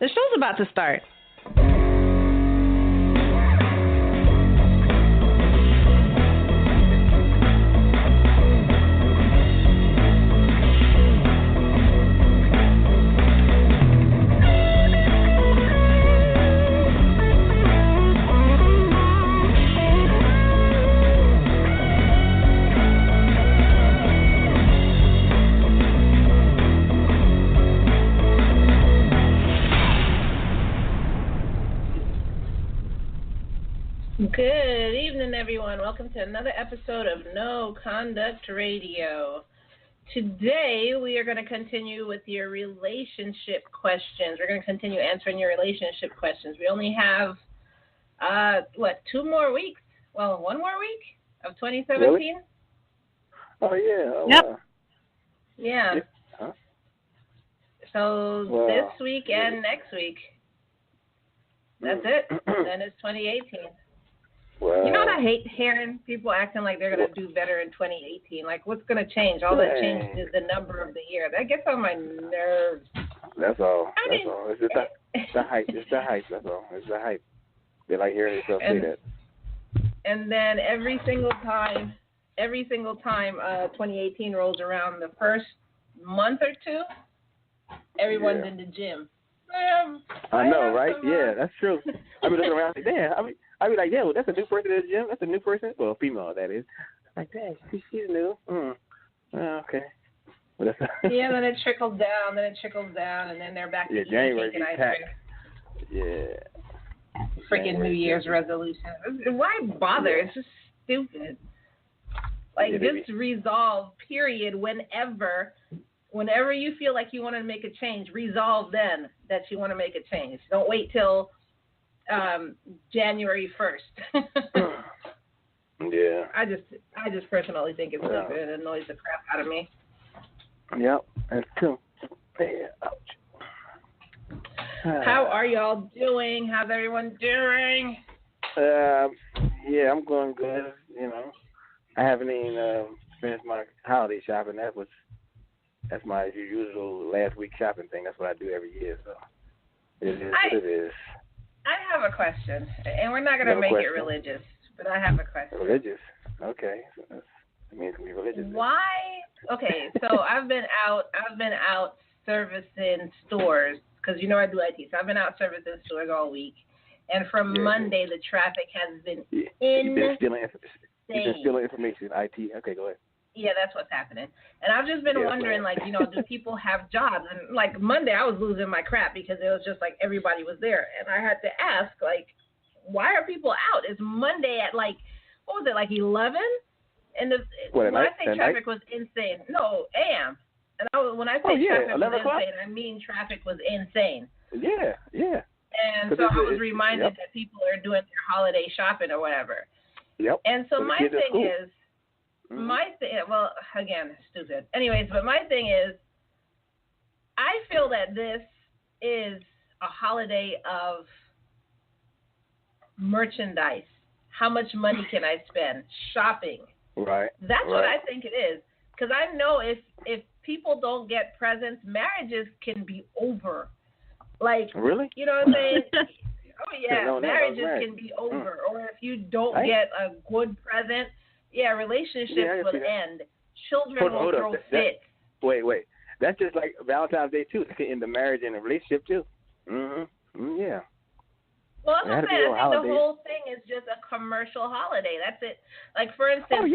The show's about to start. Good evening, everyone. Welcome to another episode of No Conduct Radio. Today, we are going to continue with your relationship questions. We're going to continue answering your relationship questions. We only have, 2 more weeks? Well, 1 more week of 2017? Really? Oh, yeah. Oh, yep. Wow. Yeah. Huh? So Wow. this week and next week. That's it. Then it's 2018. Wow. You know what I hate hearing? People acting like they're going to do better in 2018. Like, what's going to change? All that changed is the number of the year. That gets on my nerves. That's all. I mean, That's all. It's just the hype. It's the hype. That's all. It's the hype. They like hearing themselves say that. And then every single time 2018 rolls around, the first month or two, everyone's in the gym. I know, right? Yeah, that's true. I be looking around like, damn. I be like, yeah, well, that's a new person at the gym. That's a new person. Well, female, that is. Like, dang, she's new. Okay. Well, that's yeah, then it trickles down, and then they're back to eating cake and ice cream. Yeah. Freaking New Year's resolution. Why bother? Yeah. It's just stupid. Like, just resolve, period, whenever you feel like you want to make a change, resolve then that you want to make a change. Don't wait till January 1st. Yeah. I just personally think it's stupid. It annoys the crap out of me. Yep, that's true. Yeah, ouch. How are y'all doing? How's everyone doing? Yeah, I'm going good. You know, I haven't even finished my holiday shopping. That's my usual last week shopping thing. That's what I do every year. So it is what it is. I have a question, and we're not going to make it religious, but I have a question. Religious? Okay. So that means it can be religious. Why? Okay, so I've been out servicing stores, because you know I do IT, so I've been out servicing stores all week, and from Monday the traffic has been insane. You've been stealing information, IT. Okay, go ahead. Yeah, that's what's happening. And I've just been wondering, like, do people have jobs? And, like, Monday I was losing my crap because it was just, like, everybody was there. And I had to ask, like, why are people out? It's Monday at, like, what was it, like 11? And when I say traffic was insane, no, a.m. And when I say traffic was insane, I mean traffic was insane. Yeah. And so I was reminded that people are doing their holiday shopping or whatever. Yep. And so my thing is, well, again, stupid. Anyways, but my thing is, I feel that this is a holiday of merchandise. How much money can I spend? Shopping. Right. That's what I think it is. Because I know if people don't get presents, marriages can be over. Like, really? You know what I'm saying? Oh, yeah, marriages can be over. Or if you don't get a good present, relationships will end. Children will throw fits. Wait. That's just like Valentine's Day, too. It can end the marriage and the relationship, too. Yeah. Well, that's what I'm saying. I think the whole thing is just a commercial holiday. That's it. Like, for instance,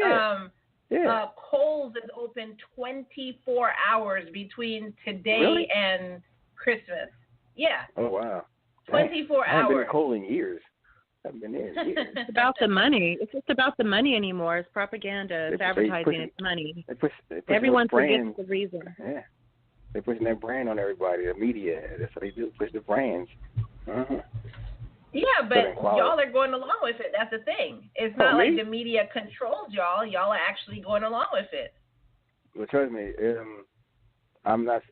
Kohl's is open 24 hours between today and Christmas. Yeah. Oh, wow. 24 hours. I haven't been to Kohl's in years. I haven't been there in years. It's about the money. It's just about the money anymore. It's propaganda. It's advertising. It's money. Everyone forgets the reason. Yeah. They're pushing their brand on everybody, the media. That's what they do, push the brands. Yeah, but y'all are going along with it. That's the thing. It's not like the media controls y'all. Y'all are actually going along with it. Well, trust me, I'm not.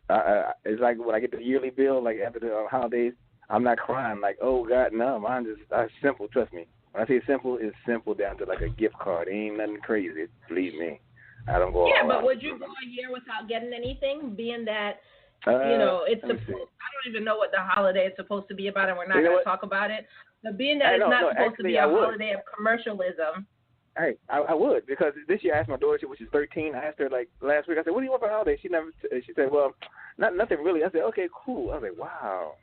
It's like when I get the yearly bill, like after the holidays, I'm not crying like, oh God, no. Mine just simple. Trust me. When I say simple, it's simple down to like a gift card. It ain't nothing crazy. Believe me. I don't go. Yeah, but would you go a year without getting anything, being that it's I don't even know what the holiday is supposed to be about, and we're not going to talk about it. But being that it's not supposed to be a holiday of commercialism. I would, because this year I asked my daughter, which is 13. I asked her like last week. I said, "What do you want for holiday?" She said, "Well, nothing really." I said, "Okay, cool." I was like, "Wow."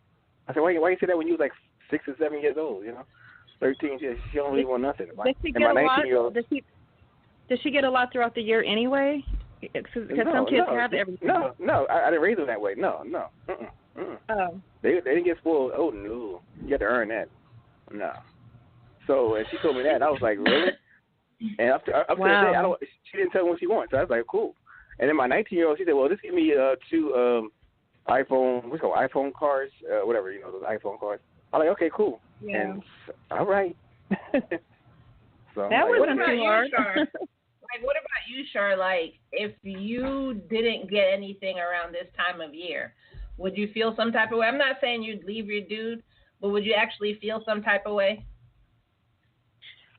I said, "Why you say that when you was like 6 or 7 years old? 13. She don't really want nothing." Does she get a lot? Does she get a lot throughout the year anyway? Because some kids have everything. No, I didn't raise them that way. No. Oh. They didn't get spoiled. Oh no, you got to earn that. No. So and she told me that, I was like, really? And up to the day, she didn't tell me what she wants. So I was like, cool. And then my 19-year-old, she said, well, just give me 2 iPhone, what's it called, iPhone cards, whatever, those iPhone cards. I'm like, okay, cool. Yeah. And all right. So that wasn't too hard. What about you, Char? Like, if you didn't get anything around this time of year, would you feel some type of way? I'm not saying you'd leave your dude, but would you actually feel some type of way?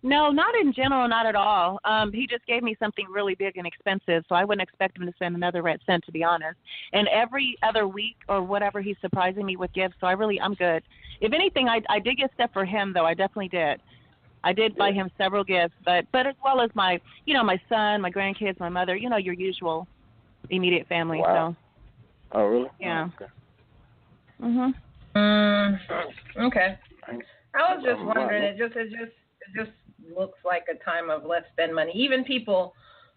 No, not in general, not at all. He just gave me something really big and expensive, so I wouldn't expect him to send another red cent, to be honest. And every other week or whatever, he's surprising me with gifts, so I'm good. If anything, I did get stuff for him, though. I definitely did. I did buy him several gifts, but as well as my son, my grandkids, my mother, your usual immediate family. Wow. So. Oh, really? Yeah. Oh, okay. Okay. I was just wondering. It just looks like a time of let's spend money. Even people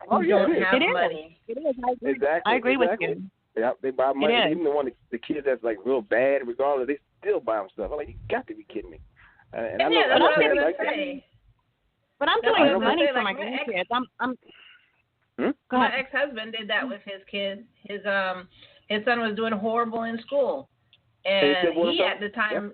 who don't have money. It is. Exactly. I agree with you. Yeah, they buy money. Even the kids that's like real bad, regardless, they still buy them stuff. I'm like, you got to be kidding me. And I know, that's what I'm gonna say. But I'm doing money for my grandkids. My ex-husband did that with his kids. His son was doing horrible in school, and he at the time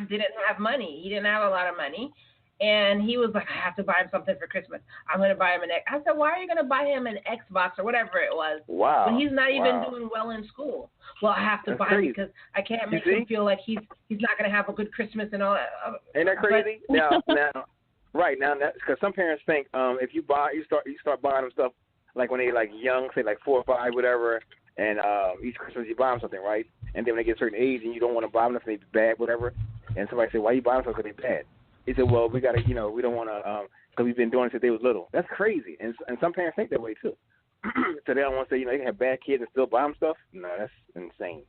didn't have money. He didn't have a lot of money. And he was like, I have to buy him something for Christmas. I'm going to buy him I said, why are you going to buy him an Xbox or whatever it was? Wow. When he's not even doing well in school. Well, I have to buy him because I can't make him feel like he's not going to have a good Christmas and all that. Ain't that crazy? Now, because some parents think if you start buying them stuff like when they're like young, say like 4 or 5, whatever, and each Christmas you buy them something, right? And then when they get a certain age and you don't want to buy them nothing, they're bad, whatever. And somebody say, why are you buying them something because they're bad? He said, well, we got to, we don't want to, because we've been doing it since they was little. That's crazy. And some parents think that way, too. So they don't want to say, they can have bad kids and still buy them stuff. No, that's insane.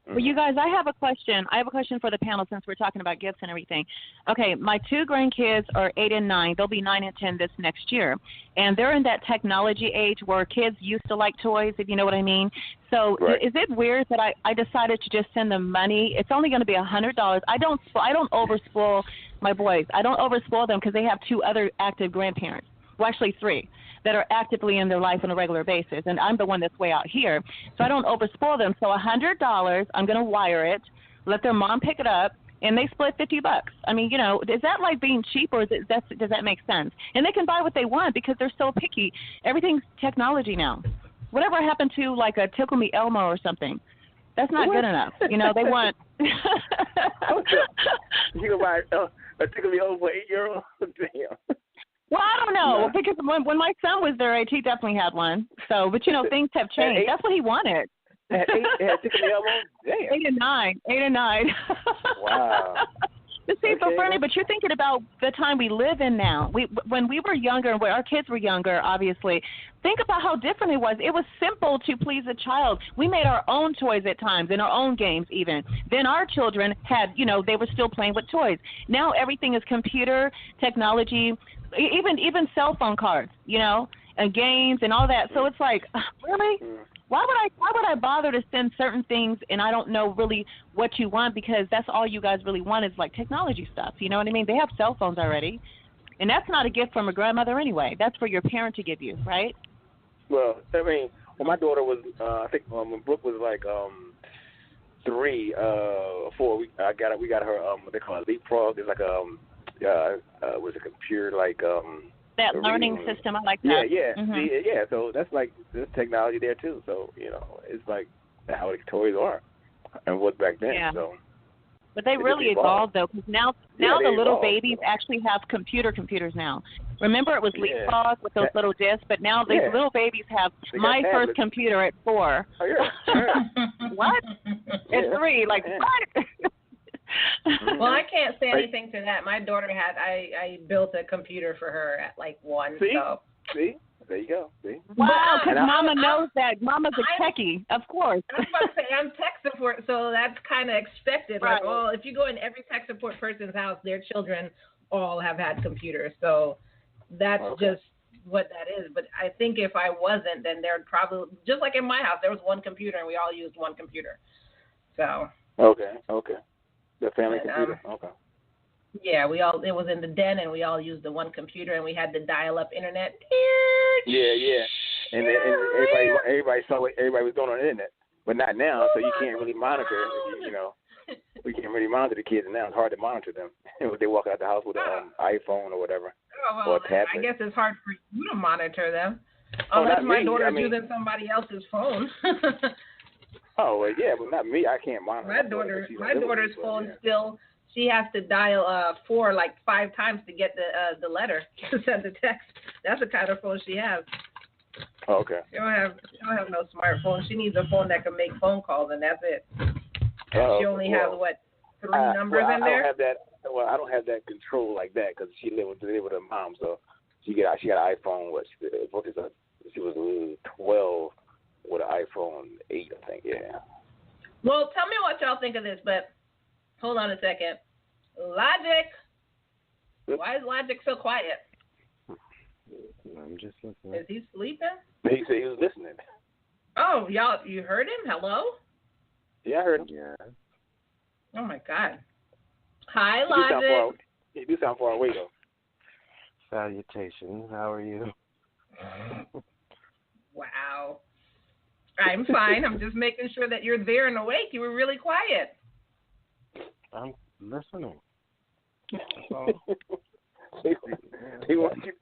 Well, you guys, I have a question. I have a question for the panel since we're talking about gifts and everything. Okay, my 2 grandkids are 8 and 9. They'll be 9 and 10 this next year. And they're in that technology age where kids used to like toys, if you know what I mean. So Is it weird that I decided to just send them money? It's only going to be $100. I don't overspoil my boys. I don't overspoil them because they have 2 other active grandparents. Well, actually 3 that are actively in their life on a regular basis, and I'm the one that's way out here. So I don't overspoil them. So $100, I'm going to wire it, let their mom pick it up, and they split $50. I mean, is that like being cheap, or does that make sense? And they can buy what they want because they're so picky. Everything's technology now. Whatever happened to like a Tickle Me Elmo or something? That's not good enough. They want. You can buy a Tickle Me Elmo for 8-year-old. Damn. Well, I don't know, because when my son was their age, he definitely had one. So, but things have changed. That's what he wanted. At 8, Tickle Me Elmo? Damn. 8 and 9. Wow. But see, so funny, but you're thinking about the time we live in now. When we were younger, when our kids were younger, obviously, think about how different it was. It was simple to please a child. We made our own toys at times, and our own games even. Then our children had, they were still playing with toys. Now everything is computer, technology, even cell phone cards, and games and all that. So it's like, really? Why would I bother to send certain things and I don't know really what you want, because that's all you guys really want is like technology stuff. You know what I mean? They have cell phones already. And that's not a gift from a grandmother anyway. That's for your parent to give you, right? Well, I mean, when my daughter was, I think when Brooke was like 3, 4, we got her, what they call it, Leapfrog. There's like was a computer like that learning system. I like that. Yeah. Mm-hmm. Yeah. So that's like there's technology there too. So it's like how the toys are and what back then. Yeah. So But they really evolved, though, because now the little babies actually have computers now. Remember, it was Leapfrog with those little discs, but now these little babies have my first computer at 4. Oh, yeah. What? At 3, like, what? Well, I can't say anything to that. My daughter I built a computer for her at like 1. See? There you go. See? Wow, because Mama knows that. Mama's a techie, of course. I was about to say, I'm tech support, so that's kind of expected. Right. Like, well, if you go in every tech support person's house, their children all have had computers. So that's just what that is. But I think if I wasn't, then there'd probably, just like in my house, there was one computer, and we all used one computer. So. Okay. The family computer? Okay. Yeah, it was in the den, and we all used the one computer, and we had the dial-up internet. Yeah. And everybody saw what everybody was doing on the internet, but not now, so you can't really monitor, we can't really monitor the kids now. It's hard to monitor them if they walk out the house with an iPhone or whatever, or a tablet. I guess it's hard for you to monitor them, unless my daughter's using somebody else's phone. Oh, well, yeah, but not me. I can't monitor my daughter's phone still. She has to dial 4 like 5 times to get the letter to send the text. That's the kind of phone she has. Oh, okay. She don't have no smartphone. She needs a phone that can make phone calls, and that's it. She only has 3 numbers in there. I don't have that control like that because she lived with her mom, so she got an iPhone. She was 12 with an iPhone 8, I think. Yeah. Well, tell me what y'all think of this, but hold on a second. Logic. Why is Logic so quiet? I'm just listening. Is he sleeping? He said he was listening. Oh, you heard him? Hello? Yeah, I heard him. Yeah. Oh, my God. Hi, Logic. You do sound far away, though. Salutations. How are you? Wow. I'm fine. I'm just making sure that you're there and awake. You were really quiet. I'm listening. He wants you.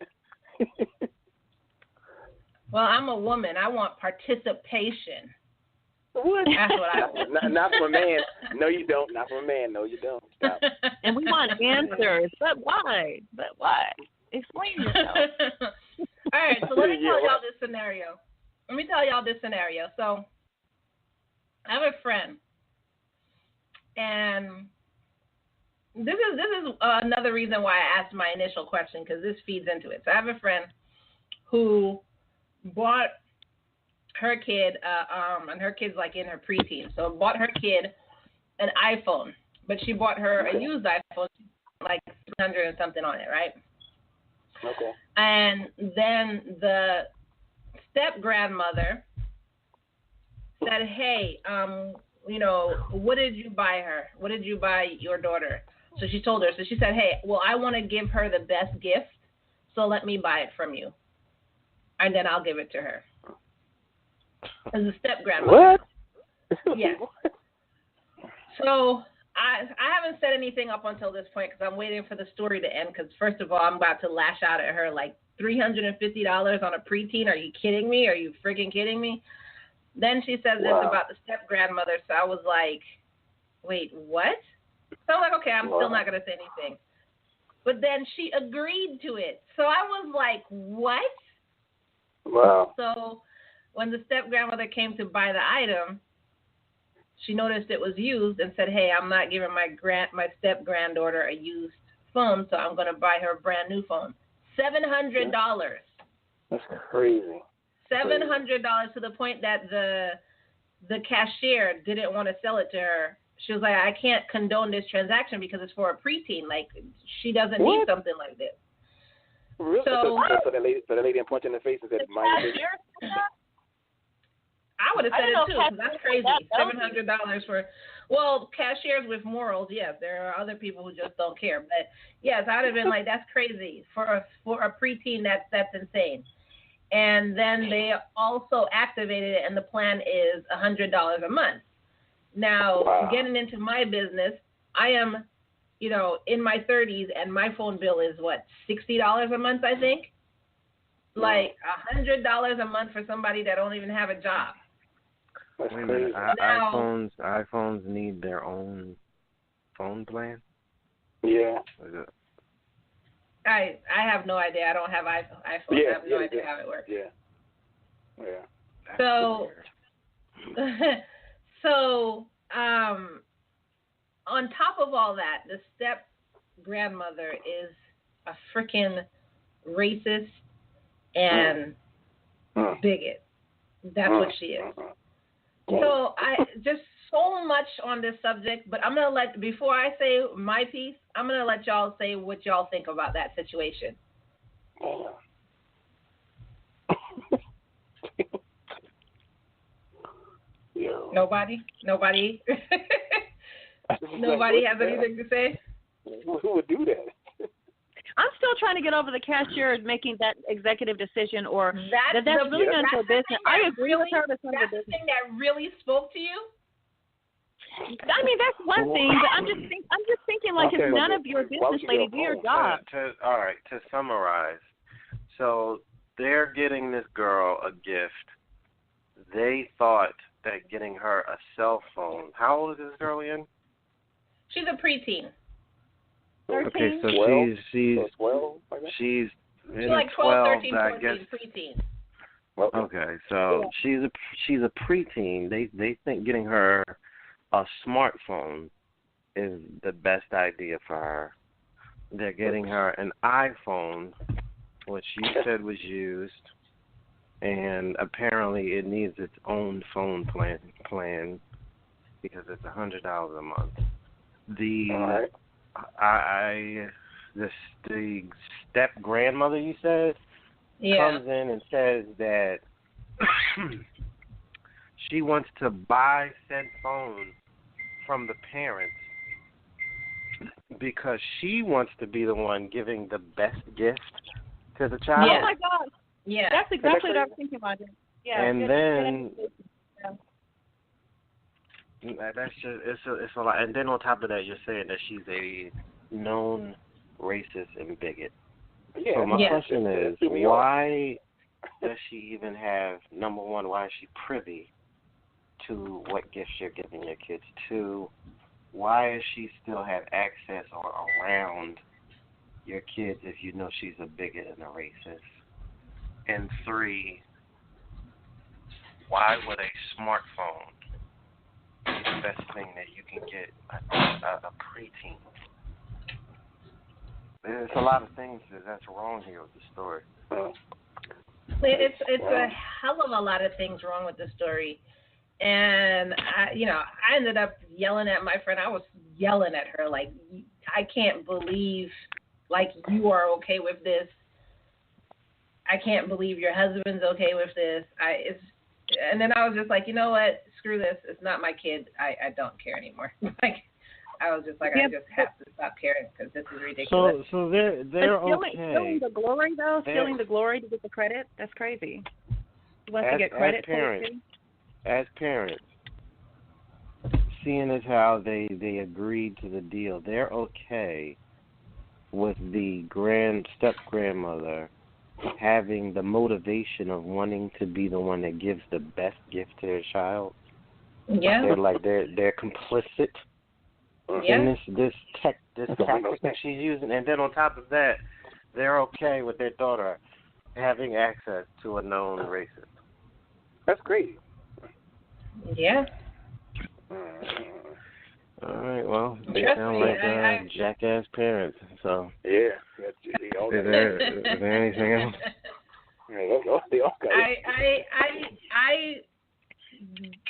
Well, I'm a woman. I want participation. What? That's what I want. Not from a man. No, you don't. Not from a man. No, you don't. Stop. And we want answers. But why? Explain yourself. All right, so let me tell y'all this scenario. So I have a friend, and this is another reason why I asked my initial question, because this feeds into it. So I have a friend who bought her kid, and her kid's like in her preteen, so bought her kid an iPhone, but she bought her a used iPhone, like 300 and something on it, right? Okay. And then the step-grandmother said, hey, what did you buy her? What did you buy your daughter? So she told her. So she said, hey, well, I want to give her the best gift, so let me buy it from you. And then I'll give it to her. As a step-grandmother. What? Yes. So I haven't said anything up until this point because I'm waiting for the story to end, because first of all, I'm about to lash out at her like $350 on a preteen. Are you kidding me? Are you freaking kidding me? Then she says this about the step-grandmother, so I was like, wait, what? So I'm like, okay, I'm still not going to say anything. But then she agreed to it. So I was like, what? Wow. So when the step-grandmother came to buy the item, she noticed it was used and said, hey, I'm not giving my step-granddaughter a used phone, so I'm going to buy her a brand new phone. $700. That's crazy. $700 to the point that the cashier didn't want to sell it to her. She was like, I can't condone this transaction because it's for a preteen. Like, she doesn't need something like this. Really? So the lady didn't punch in the face and said, mind your business. I would have said it too, because that's crazy. $700 for, well, cashiers with morals, yes. There are other people who just don't care. But, yes, I would have been like, that's crazy. For a preteen, that's insane. And then they also activated it, and the plan is $100 a month. Now, getting into my business, I am, in my 30s, and my phone bill is, $60 a month, I think? Like, $100 a month for somebody that don't even have a job. That's Wait a crazy. minute. iPhones need their own phone plan? Yeah. Is it? I have no idea. I don't have iPhone. Yeah, I have no idea how it works. Yeah. Yeah. That's So, weird. so on top of all that, the step grandmother is a freaking racist and bigot. That's what she is. So I just so much on this subject, but I'm gonna before I say my piece, I'm gonna let y'all say what y'all think about that situation. Nobody? Nobody has anything to say? Who would do that? I'm still trying to get over the cashier making that executive decision, or that's the- really none of her that's the business. thing I that agree with really- her. That's none of her That's the business. thing that really spoke to you? I mean, that's one thing, but I'm just thinking like Okay, it's none of your business, lady. Do your job. All right, to summarize, so they're getting this girl a gift. They thought that getting her a cell phone. How old is this girl again? She's a preteen. 13? Okay, so 12? she's 12? Like that? she's in She's her like 12, 13, 12s, 14, I guess. preteen. Okay, so she's a preteen. They think getting her a smartphone is the best idea for her. They're getting her an iPhone, which you said was used, and apparently it needs its own phone plan because it's $100 a month. The the step grandmother you said comes in and says that she wants to buy said phone from the parents because she wants to be the one giving the best gift to the child. Oh my God. Yeah. That's exactly what I was thinking about. Yeah. And then that's just it's a lot. And then on top of that, you're saying that she's a known racist and bigot. Yeah. So my question is, Yeah. why does she even have, number one, why is she privy to what gifts you're giving your kids? Two, why does she still have access or around your kids if you know she's a bigot and a racist? And three, why would a smartphone be the best thing that you can get a preteen? There's a lot of things that's wrong here with the story. It's a hell of a lot of things wrong with the story. And, I ended up yelling at my friend. I was yelling at her, like, I can't believe, like, you are okay with this. I can't believe your husband's okay with this. And then I was just like, you know what? Screw this. It's not my kid. I don't care anymore. Like, I was just like, I just have to stop caring because this is ridiculous. So they're okay. Stealing the glory, though? Stealing the glory to get the credit? That's crazy. You want to get credit for it? As parents, seeing as how they agreed to the deal, they're okay with the step-grandmother having the motivation of wanting to be the one that gives the best gift to their child. Yeah. They're complicit in this tactic that she's using, and then on top of that, they're okay with their daughter having access to a known racist. That's great. Yeah. All right, well, they Trust sound me, like jackass parents. So, Yeah. is there anything else? They all got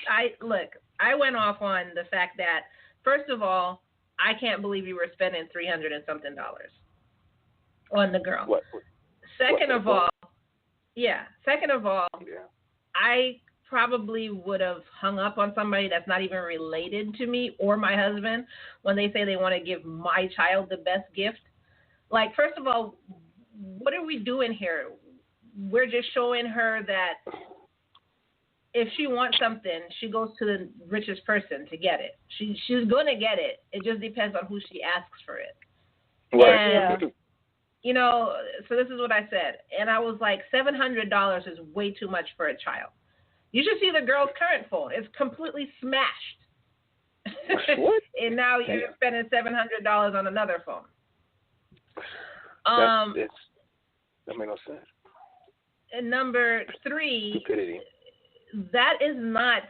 I look, I went off on the fact that, first of all, I can't believe you were spending $300 and something on the girl. What? Second of all, Yeah. I probably would have hung up on somebody that's not even related to me or my husband when they say they want to give my child the best gift. Like, first of all, what are we doing here? We're just showing her that if she wants something, she goes to the richest person to get it. She's going to get it. It just depends on who she asks for it. Right. And, so this is what I said. And I was like, $700 is way too much for a child. You should see the girl's current phone. It's completely smashed. What? and now you're spending $700 on another phone. That makes no sense. And number 3, stupidity. That is not.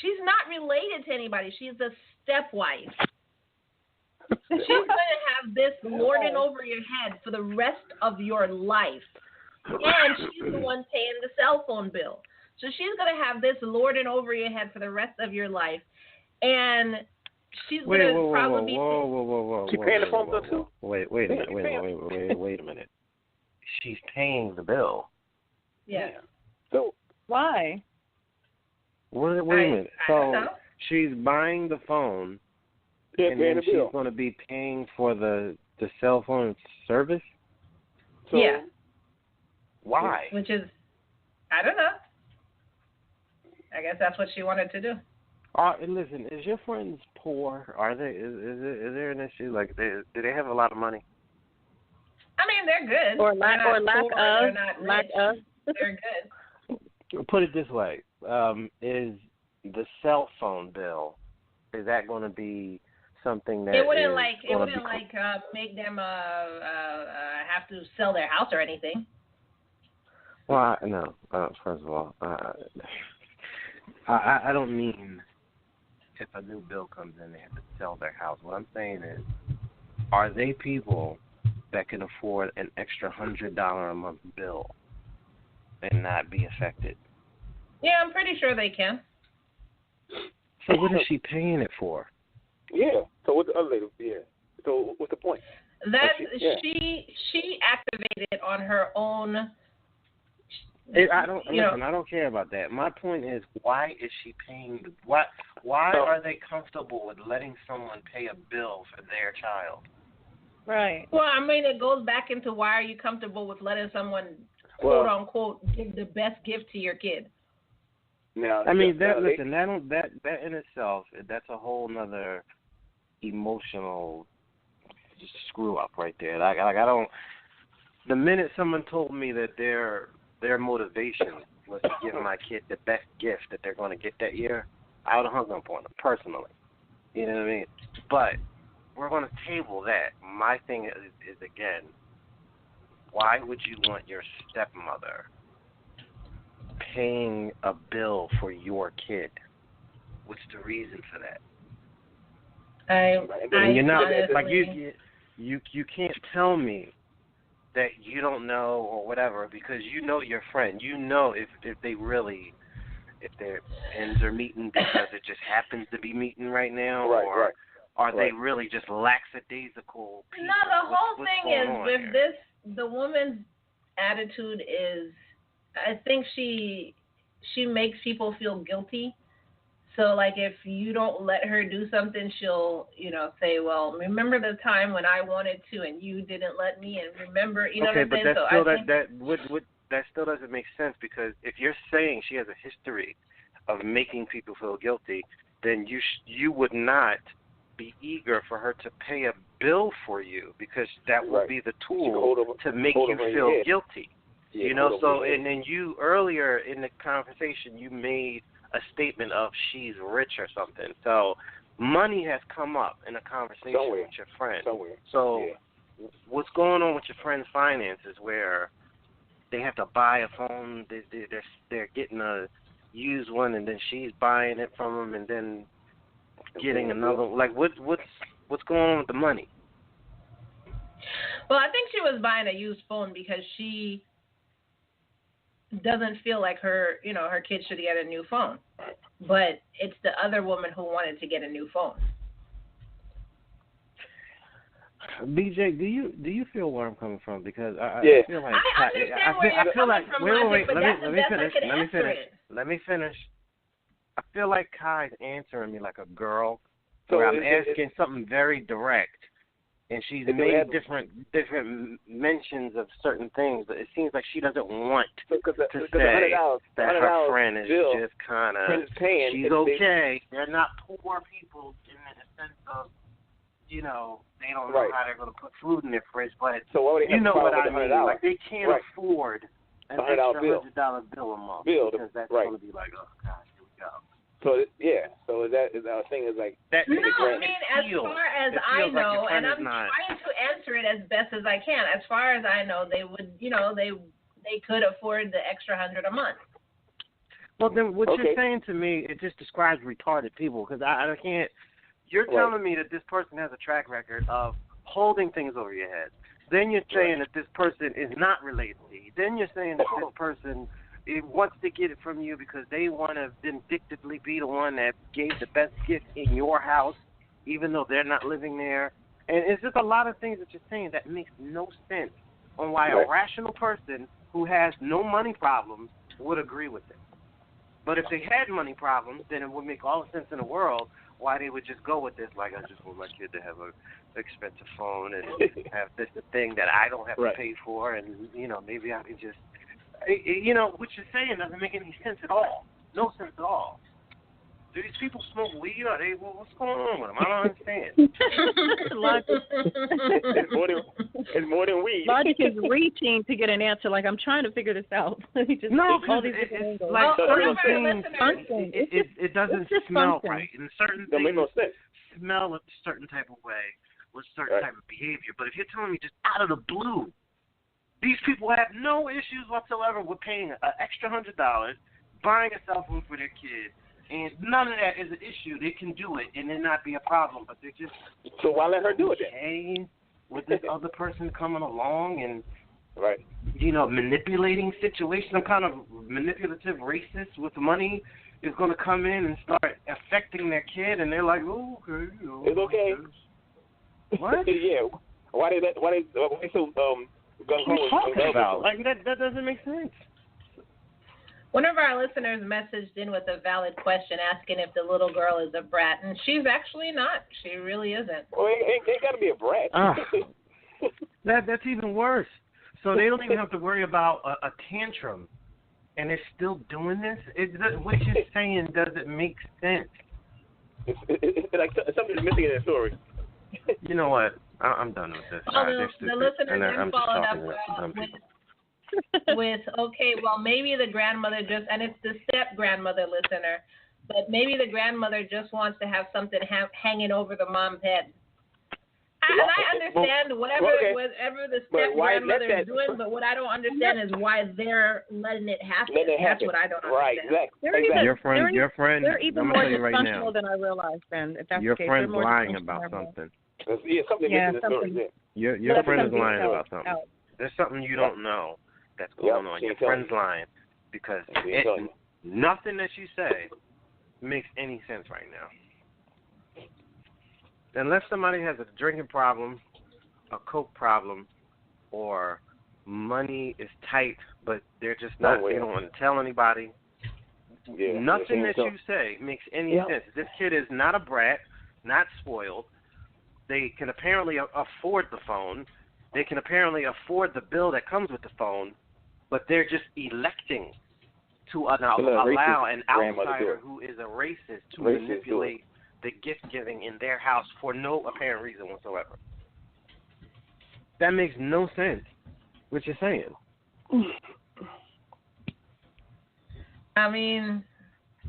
She's not related to anybody. She's a stepwife. She's going to have this lording over your head for the rest of your life. And she's the one paying the cell phone bill. So she's going to have this lording over your head for the rest of your life. And she's going to probably be... Whoa. She paying the phone bill too? Wait a minute. She's paying the bill. Yeah. So Why? Wait a minute. So she's buying the phone, and then she's going to be paying for the cell phone service? So, yeah. Why? Which is, I don't know. I guess that's what she wanted to do. Listen, is your friends poor? Are they? Is there an issue? Like, do they have a lot of money? I mean, they're good. Or lack of. They're good. Put it this way: is the cell phone bill, is that going to be something that it wouldn't make them have to sell their house or anything? Well, no. First of all, I don't mean if a new bill comes in, they have to sell their house. What I'm saying is, are they people that can afford an extra $100 a month bill and not be affected? Yeah, I'm pretty sure they can. So what is she paying it for? Yeah. So what's the other lady? Yeah. So what's the point? That she activated on her own. I don't care about that. My point is, why is she paying? Why are they comfortable with letting someone pay a bill for their child? Right. Well, I mean, it goes back into why are you comfortable with letting someone, quote unquote, give the best gift to your kid? Now, I mean, that in itself, that's a whole nother emotional screw up right there. Like I don't. The minute someone told me that their motivation was to give my kid the best gift that they're going to get that year, I would have hung up on them personally. You know what I mean? But we're going to table that. My thing is again, why would you want your stepmother paying a bill for your kid? What's the reason for that? You're not like you can't tell me that you don't know or whatever, because you know your friend. You know if their ends are meeting because it just happens to be meeting right now, or are they really just lackadaisical people? No, the whole thing is with here? this, the woman's attitude is, I think she makes people feel guilty. So, like, if you don't let her do something, she'll, say, well, remember the time when I wanted to and you didn't let me, and remember, what I'm saying? Okay, but that still doesn't make sense, because if you're saying she has a history of making people feel guilty, then you would not be eager for her to pay a bill for you, because that will be the tool to make you feel guilty. Yeah, and then you, earlier in the conversation, you made a statement of she's rich or something. So money has come up in a conversation with your friend. So what's going on with your friend's finances, where they have to buy a phone, they're getting a used one, and then she's buying it from them, and then getting another? Like, what's going on with the money? Well, I think she was buying a used phone because she doesn't feel like her kid should get a new phone. But it's the other woman who wanted to get a new phone. BJ, do you feel where I'm coming from? Because I feel like I understand where you're coming from. Wait, let me finish. I feel like Kai's answering me like a girl, where I'm asking something very direct, and she's made different mentions of certain things, but it seems like she doesn't want to say that her friend is just kind of, she's okay. They're not poor people in the sense of, they don't know how they're going to put food in their fridge, but you know what I mean. Like, they can't afford an extra $100 bill a month, because that's going to be like, oh, gosh, here we go. So is our thing is like that. No, grand, I mean, as far as I know, like and I'm trying to answer it as best as I can. As far as I know, they would, they could afford the extra $100 a month. Well, then what you're saying to me, it just describes retarded people, because I can't. You're telling me that this person has a track record of holding things over your head. Then you're saying that this person is not related to you. Then you're saying that this person wants to get it from you because they want to vindictively be the one that gave the best gift in your house, even though they're not living there. And it's just a lot of things that you're saying that makes no sense on why a rational person who has no money problems would agree with it. But if they had money problems, then it would make all the sense in the world why they would just go with this. Like, I just want my kid to have an expensive phone and have this thing that I don't have to pay for, and, maybe I can just, what you're saying doesn't make any sense at all. No sense at all. Do these people smoke weed? Or what's going on with them? I don't understand. It's more than weed. Logic is reaching to get an answer. Like, I'm trying to figure this out. All these different angles. Like certain things, it doesn't smell right. And certain things make no sense. Smell a certain type of way with certain type of behavior. But if you're telling me just out of the blue, these people have no issues whatsoever with paying an extra $100, buying a cell phone for their kid, and none of that is an issue. They can do it, and it not be a problem. But they're just so why let her do it then? With this other person coming along and manipulating situations. Some kind of manipulative racist with money is going to come in and start affecting their kid, and they're like, "Oh, okay, it's okay." What? Yeah. Why so talking about? Like that doesn't make sense. One of our listeners messaged in with a valid question asking if the little girl is a brat, and she's actually not. She really isn't. Well, ain't got to be a brat. That's even worse. So they don't even have to worry about a tantrum, and they're still doing this? What you're saying doesn't make sense. It's like something's missing in the story. You know what? I'm done with this. The listener then followed up with, okay, well, maybe the grandmother and it's the step-grandmother listener, but maybe the grandmother just wants to have something hanging over the mom's head. And I understand whatever the step-grandmother is doing, but what I don't understand is why they're letting it happen. That's what I don't understand. Right, exactly. Your friend, they're even more dysfunctional than I realized, Ben. If that's your the case, friend's lying about something. Something missing in the story. Your friend is lying about something. There's something you don't know that's going on. Your friend's lying because nothing that you say makes any sense right now. Unless somebody has a drinking problem, a coke problem, or money is tight, but they're just not. They don't want to tell anybody. Nothing that you say makes any sense. This kid is not a brat, not spoiled. They can apparently afford the phone. They can apparently afford the bill that comes with the phone, but they're just electing to allow an outsider who is a racist to manipulate the gift giving in their house for no apparent reason whatsoever. That makes no sense. What you're saying? I mean,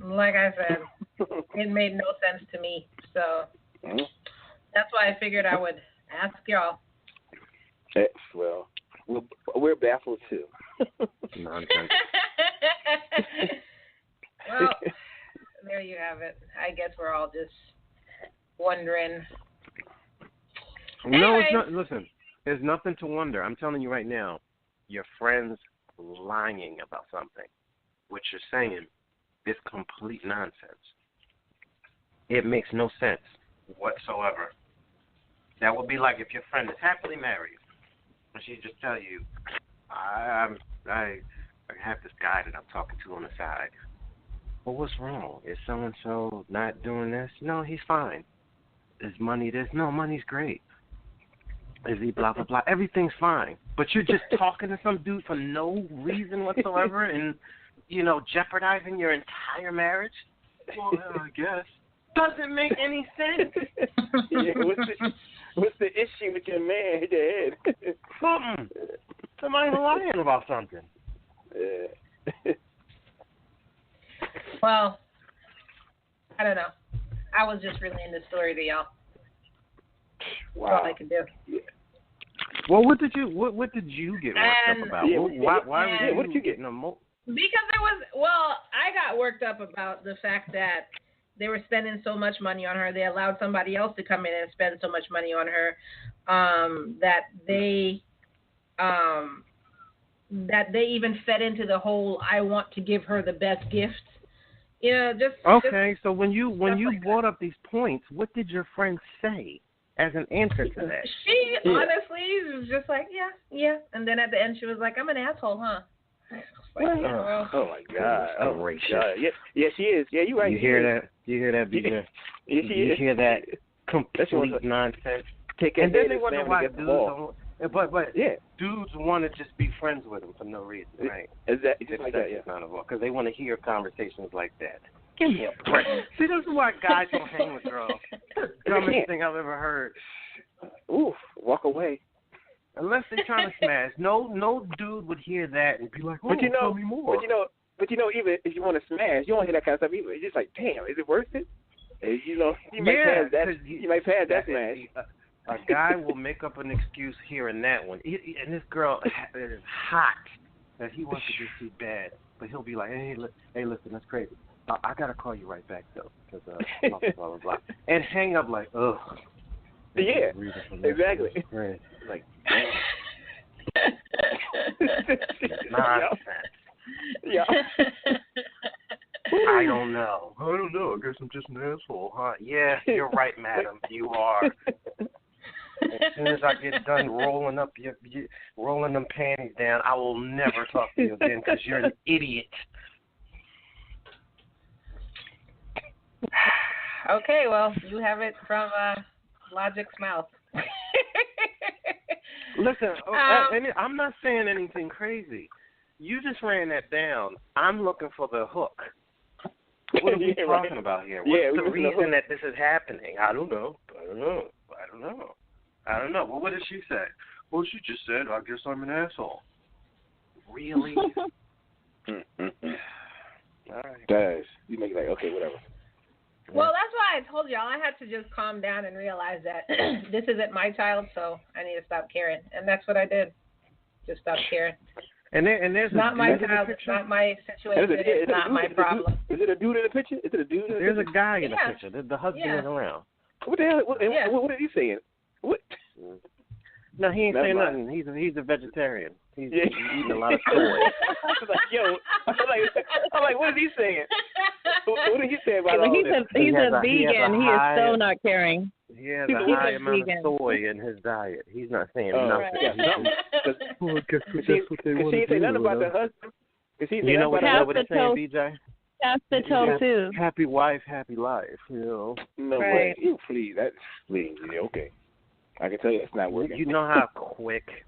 like I said, it made no sense to me. So that's why I figured I would ask y'all. Well, we're baffled too. Nonsense. Well, there you have it. I guess we're all just wondering. No, it's not. Listen, there's nothing to wonder. I'm telling you right now, your friend's lying about something. What you're saying is complete nonsense. It makes no sense whatsoever. That would be like if your friend is happily married, and she just tell you, I have this guy that I'm talking to on the side. Well, what's wrong? Is so-and-so not doing this? No, he's fine. Is money this? No, money's great. Is he blah, blah, blah? Everything's fine. But you're just talking to some dude for no reason whatsoever and, jeopardizing your entire marriage? Well, I guess. Doesn't make any sense. What's the issue with your man in your head? Something. Somebody's lying about something. Well, I don't know. I was just relaying the story to y'all. Wow. That's all I could do. Yeah. Well, what did you get worked up about? Yeah, Why were you what did you get? getting emo-? Because I got worked up about the fact that they were spending so much money on her. They allowed somebody else to come in and spend so much money on her that they even fed into the whole I want to give her the best gift. So when you brought up these points, what did your friend say as an answer to that? She honestly was just like, yeah. And then at the end she was like, I'm an asshole, huh? Oh my God! Oh my God! Yeah, she is. Yeah, you right. You hear that? You hear that, BJ? Yeah, she is. You hear that complete nonsense? And then they wonder why dudes dudes want to just be friends with him for no reason, right? Exactly. Just like that, yeah. Because they want to hear conversations like that. Give me a break. See, this is why guys don't hang with girls. Dumbest thing I've ever heard. Oof, walk away. Unless they're trying to smash. No dude would hear that and be like, oh, tell me more. But even if you want to smash, you don't hear that kind of stuff either. It's just like, damn, is it worth it? You might pass that smash. A guy will make up an excuse here and that one. And this girl is hot that he wants to just see bad. But he'll be like, hey, listen, that's crazy. I got to call you right back, though, because blah, blah, blah. And hang up like, ugh. Yeah, exactly. Like, yeah. I don't know. I guess I'm just an asshole, huh? Yeah, you're right, madam. You are. As soon as I get done rolling them panties down, I will never talk to you again because you're an idiot. Okay, well, you have it from Logic's mouth. Listen, I'm not saying anything crazy. You just ran that down. I'm looking for the hook. What are we talking about here? What's the reason that this is happening? I don't know. Well, what did she say? Well, she just said, I guess I'm an asshole. Really? All right. Does. You make it like, okay, whatever. Well, that's why I told y'all I had to just calm down and realize that this isn't my child, so I need to stop caring. And that's what I did. Just stop caring. And there's not my child. It's not my situation. It's not my problem. Is it a dude in the picture? There's a guy in the picture. The husband is around. What the hell? What is he saying? What? No, he ain't saying nothing. He's a vegetarian. He's eating a lot of soy. I'm like, what is he saying? What did he say about all this? He's a vegan. He is so not caring. He has a high amount of soy in his diet. He's not saying nothing. Well, guess that's what they want to do. He ain't say nothing about the husband. You know what it's saying, BJ? Pass the tofu. Happy wife, happy life. You know. No way. You please. Okay. I can tell you it's not working. You know how quick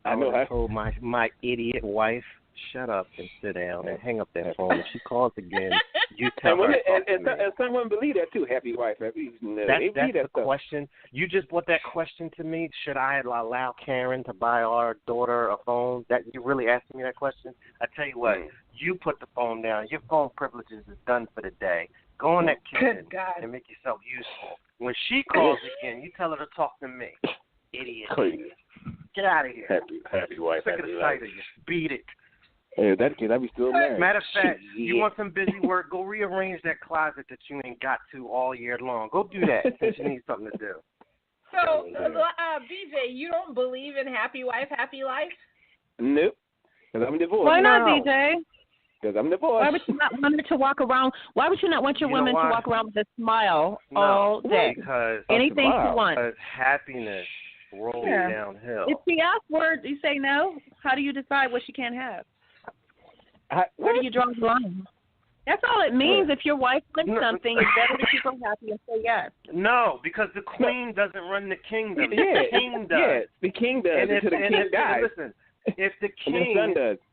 I told my idiot wife, shut up and sit down and hang up that phone. If she calls again, you tell her. And someone believe that too. Happy wife, happy. That's the question. You just put that question to me. Should I allow Karen to buy our daughter a phone? That you really asking me that question? I tell you what. You put the phone down. Your phone privileges is done for the day. Go in that kitchen and make yourself useful. When she calls again, you tell her to talk to me. Idiot. Crazy. Get out of here. Happy wife. Sick of the sight of you. Beat it. Hey, that kid, I'd be still married. Matter of fact, you want some busy work, go rearrange that closet that you ain't got to all year long. Go do that since you need something to do. So, BJ, you don't believe in happy wife, happy life? Nope. Because I'm divorced. Why not, BJ? Because I'm divorced. Why would you not want her to walk around? Why would you not want your woman to walk around with a smile all day? Because anything she wants. Because happiness rolls downhill. If she asks for it, you say no. How do you decide what she can't have? Where do you draw the line? That's all it means. If your wife wants something, it's better to keep her happy and say yes. No, because the queen doesn't run the kingdom. The king does. Yeah, the king does. And if the king dies. Listen, if the king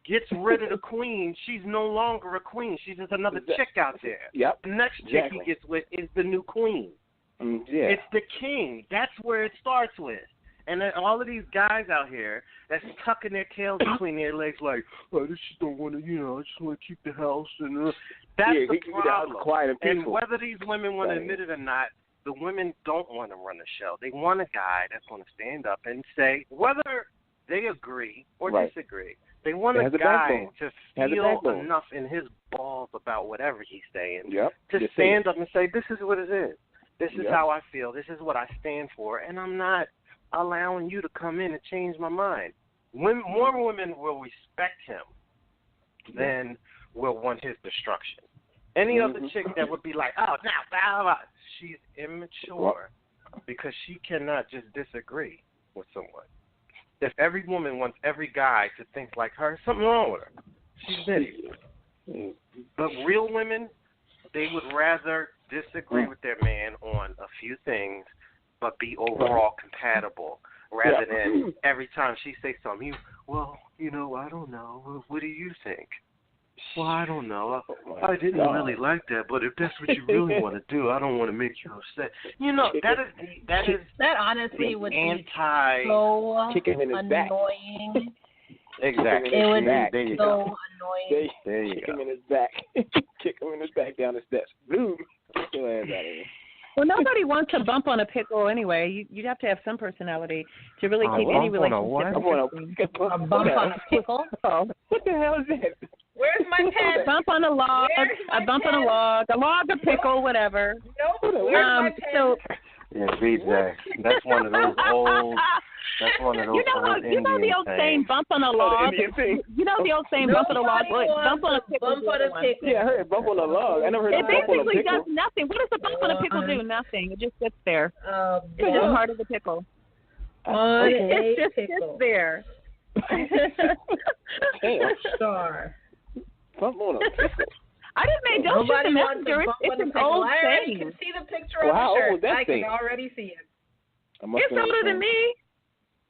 gets rid of the queen, she's no longer a queen. She's just another chick out there. Yep. The next chick he gets with is the new queen. Yeah. It's the king. That's where it starts with. And then all of these guys out here that's tucking their tails between their legs like, I just don't want to, I just want to keep the house. And that's the problem. And whether these women want to admit it or not, the women don't want to run the show. They want a guy that's going to stand up and say, whether they agree or disagree, they want a guy to feel enough in his balls about whatever he's saying to stand up and say, this is what it is. This is how I feel. This is what I stand for. And I'm not allowing you to come in and change my mind. More women will respect him than will want his destruction. Any other chick that would be like, she's immature because she cannot just disagree with someone. If every woman wants every guy to think like her, something wrong with her. She's an idiot. But real women, they would rather disagree with their man on a few things but be overall compatible rather than every time she say something, I don't know. What do you think? Well, I don't know. I didn't really like that, but if that's what you really want to do, I don't want to make you upset. That honestly would be so annoying. Exactly. It would there be you so go. annoying. There you Kick him in his back. Kick him in his back down the steps. Boom. Get your ass out of here. Well, nobody wants to bump on a pickle anyway. You'd have to have some personality to really keep any relationship. A bump on a pickle? Oh, what the hell is that? Where's my pen? Bump on a log, a bump on a log, a pickle, whatever. Nope. Where's my pen? Yeah, BJ. That's one of those old. That's one of those old Indian you know the old saying, bump on a log. You know the old saying, bump on a log. Bump on a pickle. Bump on a pickle. Yeah, I heard bump on a log. I never heard it bump on a pickle. It basically does nothing. What does a bump on a pickle do? Nothing. It just sits there. It's just part of the pickle. It just sits there. Damn. Star. Bump on a pickle. I just made don't shoot the messenger. It's an old saying. I can see the picture of the shirt. I can already see it. It's older than me.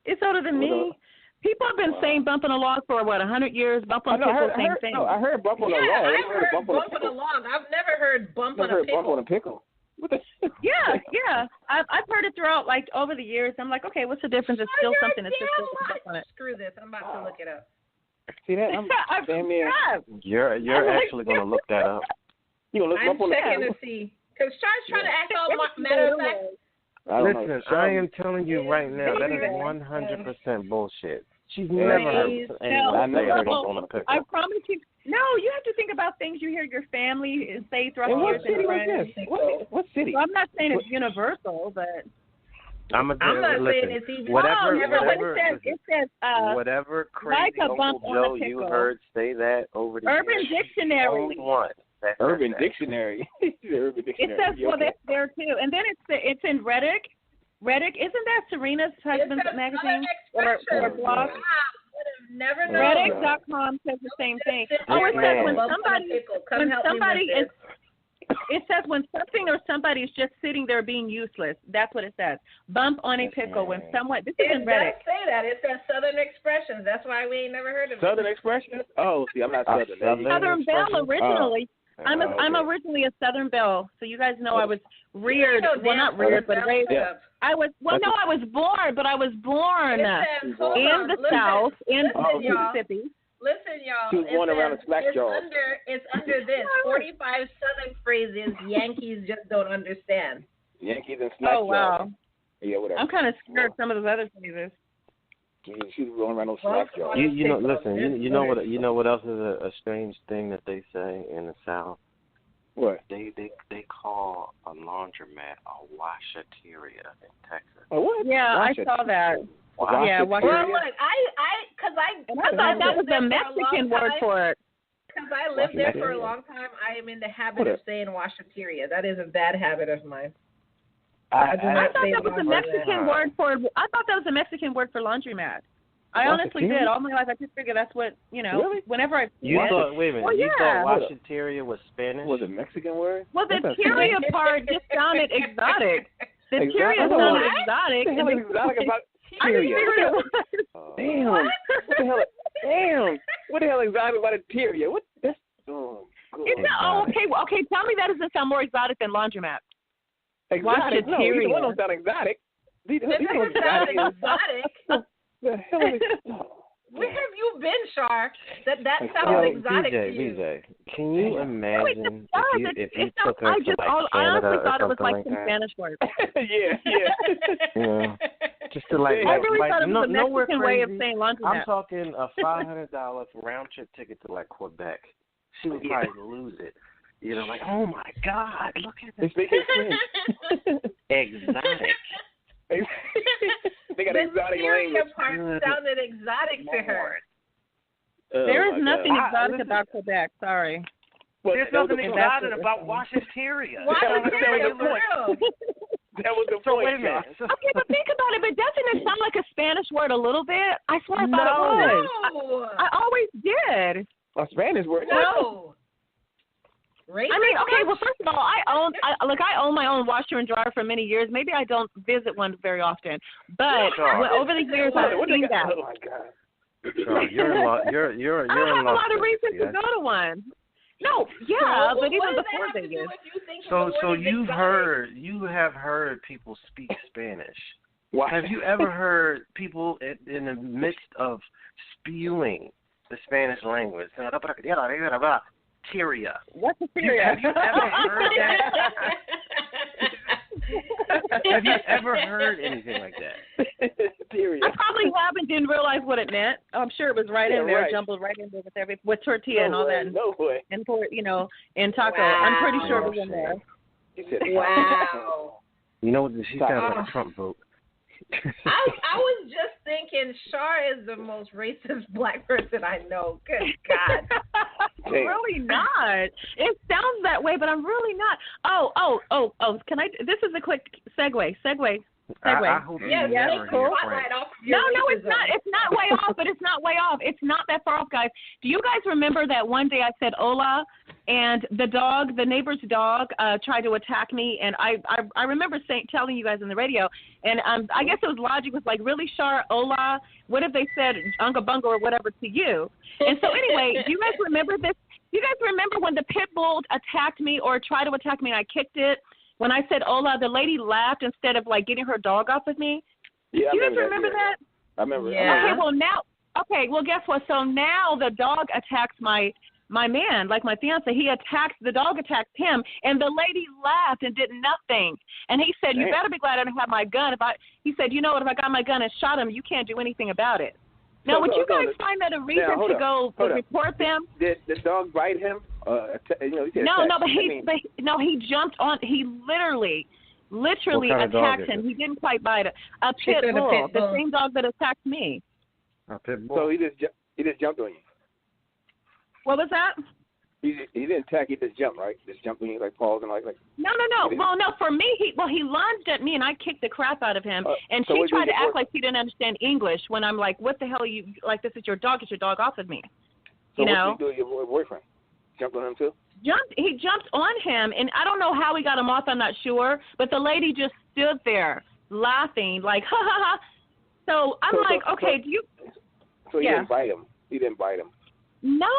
It's older than me. People have been saying bump on a log for 100 years. Bump on a pickle, same thing. No, I heard bump on a log. I've heard bump on a log. I've never heard bump on a pickle. Bump on a pickle. What the? Yeah. I've heard it throughout, like, over the years. I'm like, okay, what's the difference? It's still something. It's just bump on it. Screw this. I'm about to look it up. See that? You're actually going to look that up. You gonna look I'm checking to see. Because Char's trying to act all matter of fact. Listen, I am telling you right now, that is 100% bullshit. She's never heard anyone say a bump on a pickle. I promise you. No, you have to think about things you hear your family say throughout the years. What city was this? What city? Well, I'm not saying it's universal, but I'm not saying it's even. It says whatever crazy like a Uncle Joe you heard say that over the Urban years. Dictionary. Urban Dictionary. Urban Dictionary. It says that's there too, and then it's in Reddick. Reddick, isn't that Serena's husband's magazine or blog? Never known. Reddick.com says the same thing. It says when somebody is. It says when something or somebody is just sitting there being useless. That's what it says. Bump on a pickle when someone. This is in Reddick. It does say that. It says Southern expressions. That's why we ain't never heard of it. Southern expressions? Oh, see, I'm not Southern. Southern Belle originally. I'm originally a Southern Belle, so you guys know I was reared. Well, not reared, but raised. Yeah. I was born, but I was born in the South, in Mississippi. Listen, y'all. She was born around the slack jaw. It's under this 45 Southern phrases Yankees just don't understand. Yankees and slack jaw. Oh wow. Yeah, whatever. I'm kind of scared of some of those other phrases. She was going around those slack jaw. You know, listen. You know what else is a strange thing that they say in the South? What? They call a laundromat a washateria in Texas. Oh, what? Yeah, I saw that. Yeah, well, look, I thought that was the Mexican word for it. Because I lived there for a long time, I am in the habit of saying washateria. That is a bad habit of mine. I thought that was a Mexican word for. I thought that was a Mexican word for laundromat. I honestly did. All my life, I just figured that's what Really? Whenever I. You thought? Wait a minute. Well, you thought washateria was Spanish? Was it Mexican word? Well, the teria part just sounded exotic. The teria sounded exotic. What the hell is exotic about teria? Damn. What the hell? Damn. What the hell is exotic about a teria? What? That's okay. Tell me that doesn't sound more exotic than laundromat. Exotic? No, either one don't sound exotic. These That doesn't sound exotic. The hell is Where have you been, Shar? That sounds exotic to you. BJ, can you imagine if you took her to like I Canada honestly or thought it was something like some that? Spanish word. Yeah. Just to like, I really thought it was a nowhere Mexican way of crazy. saying laundromat. I'm talking a $500 round trip ticket to like Quebec. She would probably lose it. You know, like, oh my God, look at this. They speak French. Exotic. They got the exotic Syria language. part sounded exotic to her. There is nothing God. exotic about Quebec. Sorry. Well, There's that was nothing the exotic point. about Washington. Why That would was you the say point. for real? That was the So point. wait a minute. So, Okay, but think about it. But doesn't it sound like a Spanish word a little bit? I swear I thought it was. No. I always did. A Spanish word. No. Racist? I mean, okay. Well, first of all, I own my own washer and dryer for many years. Maybe I don't visit one very often, but Sure. over the years I've seen that. Oh my God. so you're in Las I don't have a lot of reasons to go to one. No, yeah, So but even what does that before have to do Vegas. with you thinking the So word is exotic? you have heard people speak Spanish. Why? Have you ever heard people in the midst of spewing the Spanish language? Tyria. What's a Have serious? you ever heard that? Have you ever heard anything like that? Period. I probably have and didn't realize what it meant. I'm sure it was right in there, right. jumbled right in there with tortilla and all that, No way. and taco. Wow. I'm pretty sure it was in there. He said, Wow. You know what? She sounds like a Trump vote. I was just thinking Shar is the most racist black person I know. Good God. I'm really not. It sounds that way, but I'm really not. Oh. Can I? This is a quick segue. I hope you Yeah, never take hear the French. spotlight off of No, your it's not. It's not way off, but it's not way off. It's not that far off, guys. Do you guys remember that one day I said hola, and the neighbor's dog, tried to attack me, and I remember telling you guys on the radio, and I guess it was logic was like, really, Shar, hola? What if they said unga bunga or whatever to you? And so anyway, do you guys remember this? Do you guys remember when the pit bull attacked me or tried to attack me and I kicked it? When I said hola, the lady laughed instead of like getting her dog off of me. Yeah, Do you guys remember that? I remember. Yeah. Okay, well, guess what? So now the dog attacks my man, like my fiance. The dog attacked him, and the lady laughed and did nothing. And he said, "You better be glad I don't have my gun." He said, "You know what? If I got my gun and shot him, you can't do anything about it." Now, would you guys find that a reason to go report them? Did the dog bite him? He jumped on. He literally attacked him. He didn't quite bite it. A pit bull, the same dog that attacked me. A pit bull. So he just jumped on you. What was that? He didn't attack. He just jumped, right? Just jumped on you, like paused and like. No. Well, no. For me, he lunged at me and I kicked the crap out of him. And so she tried to act like she didn't understand English when I'm like, "What the hell are you like? This is your dog. Get your dog off of me." So what did you do with your boyfriend? Jumped on him too? He jumped on him, and I don't know how he got him off. I'm not sure, but the lady just stood there laughing, like ha ha ha. So I'm okay, do you? So he didn't bite him. He didn't bite him. No,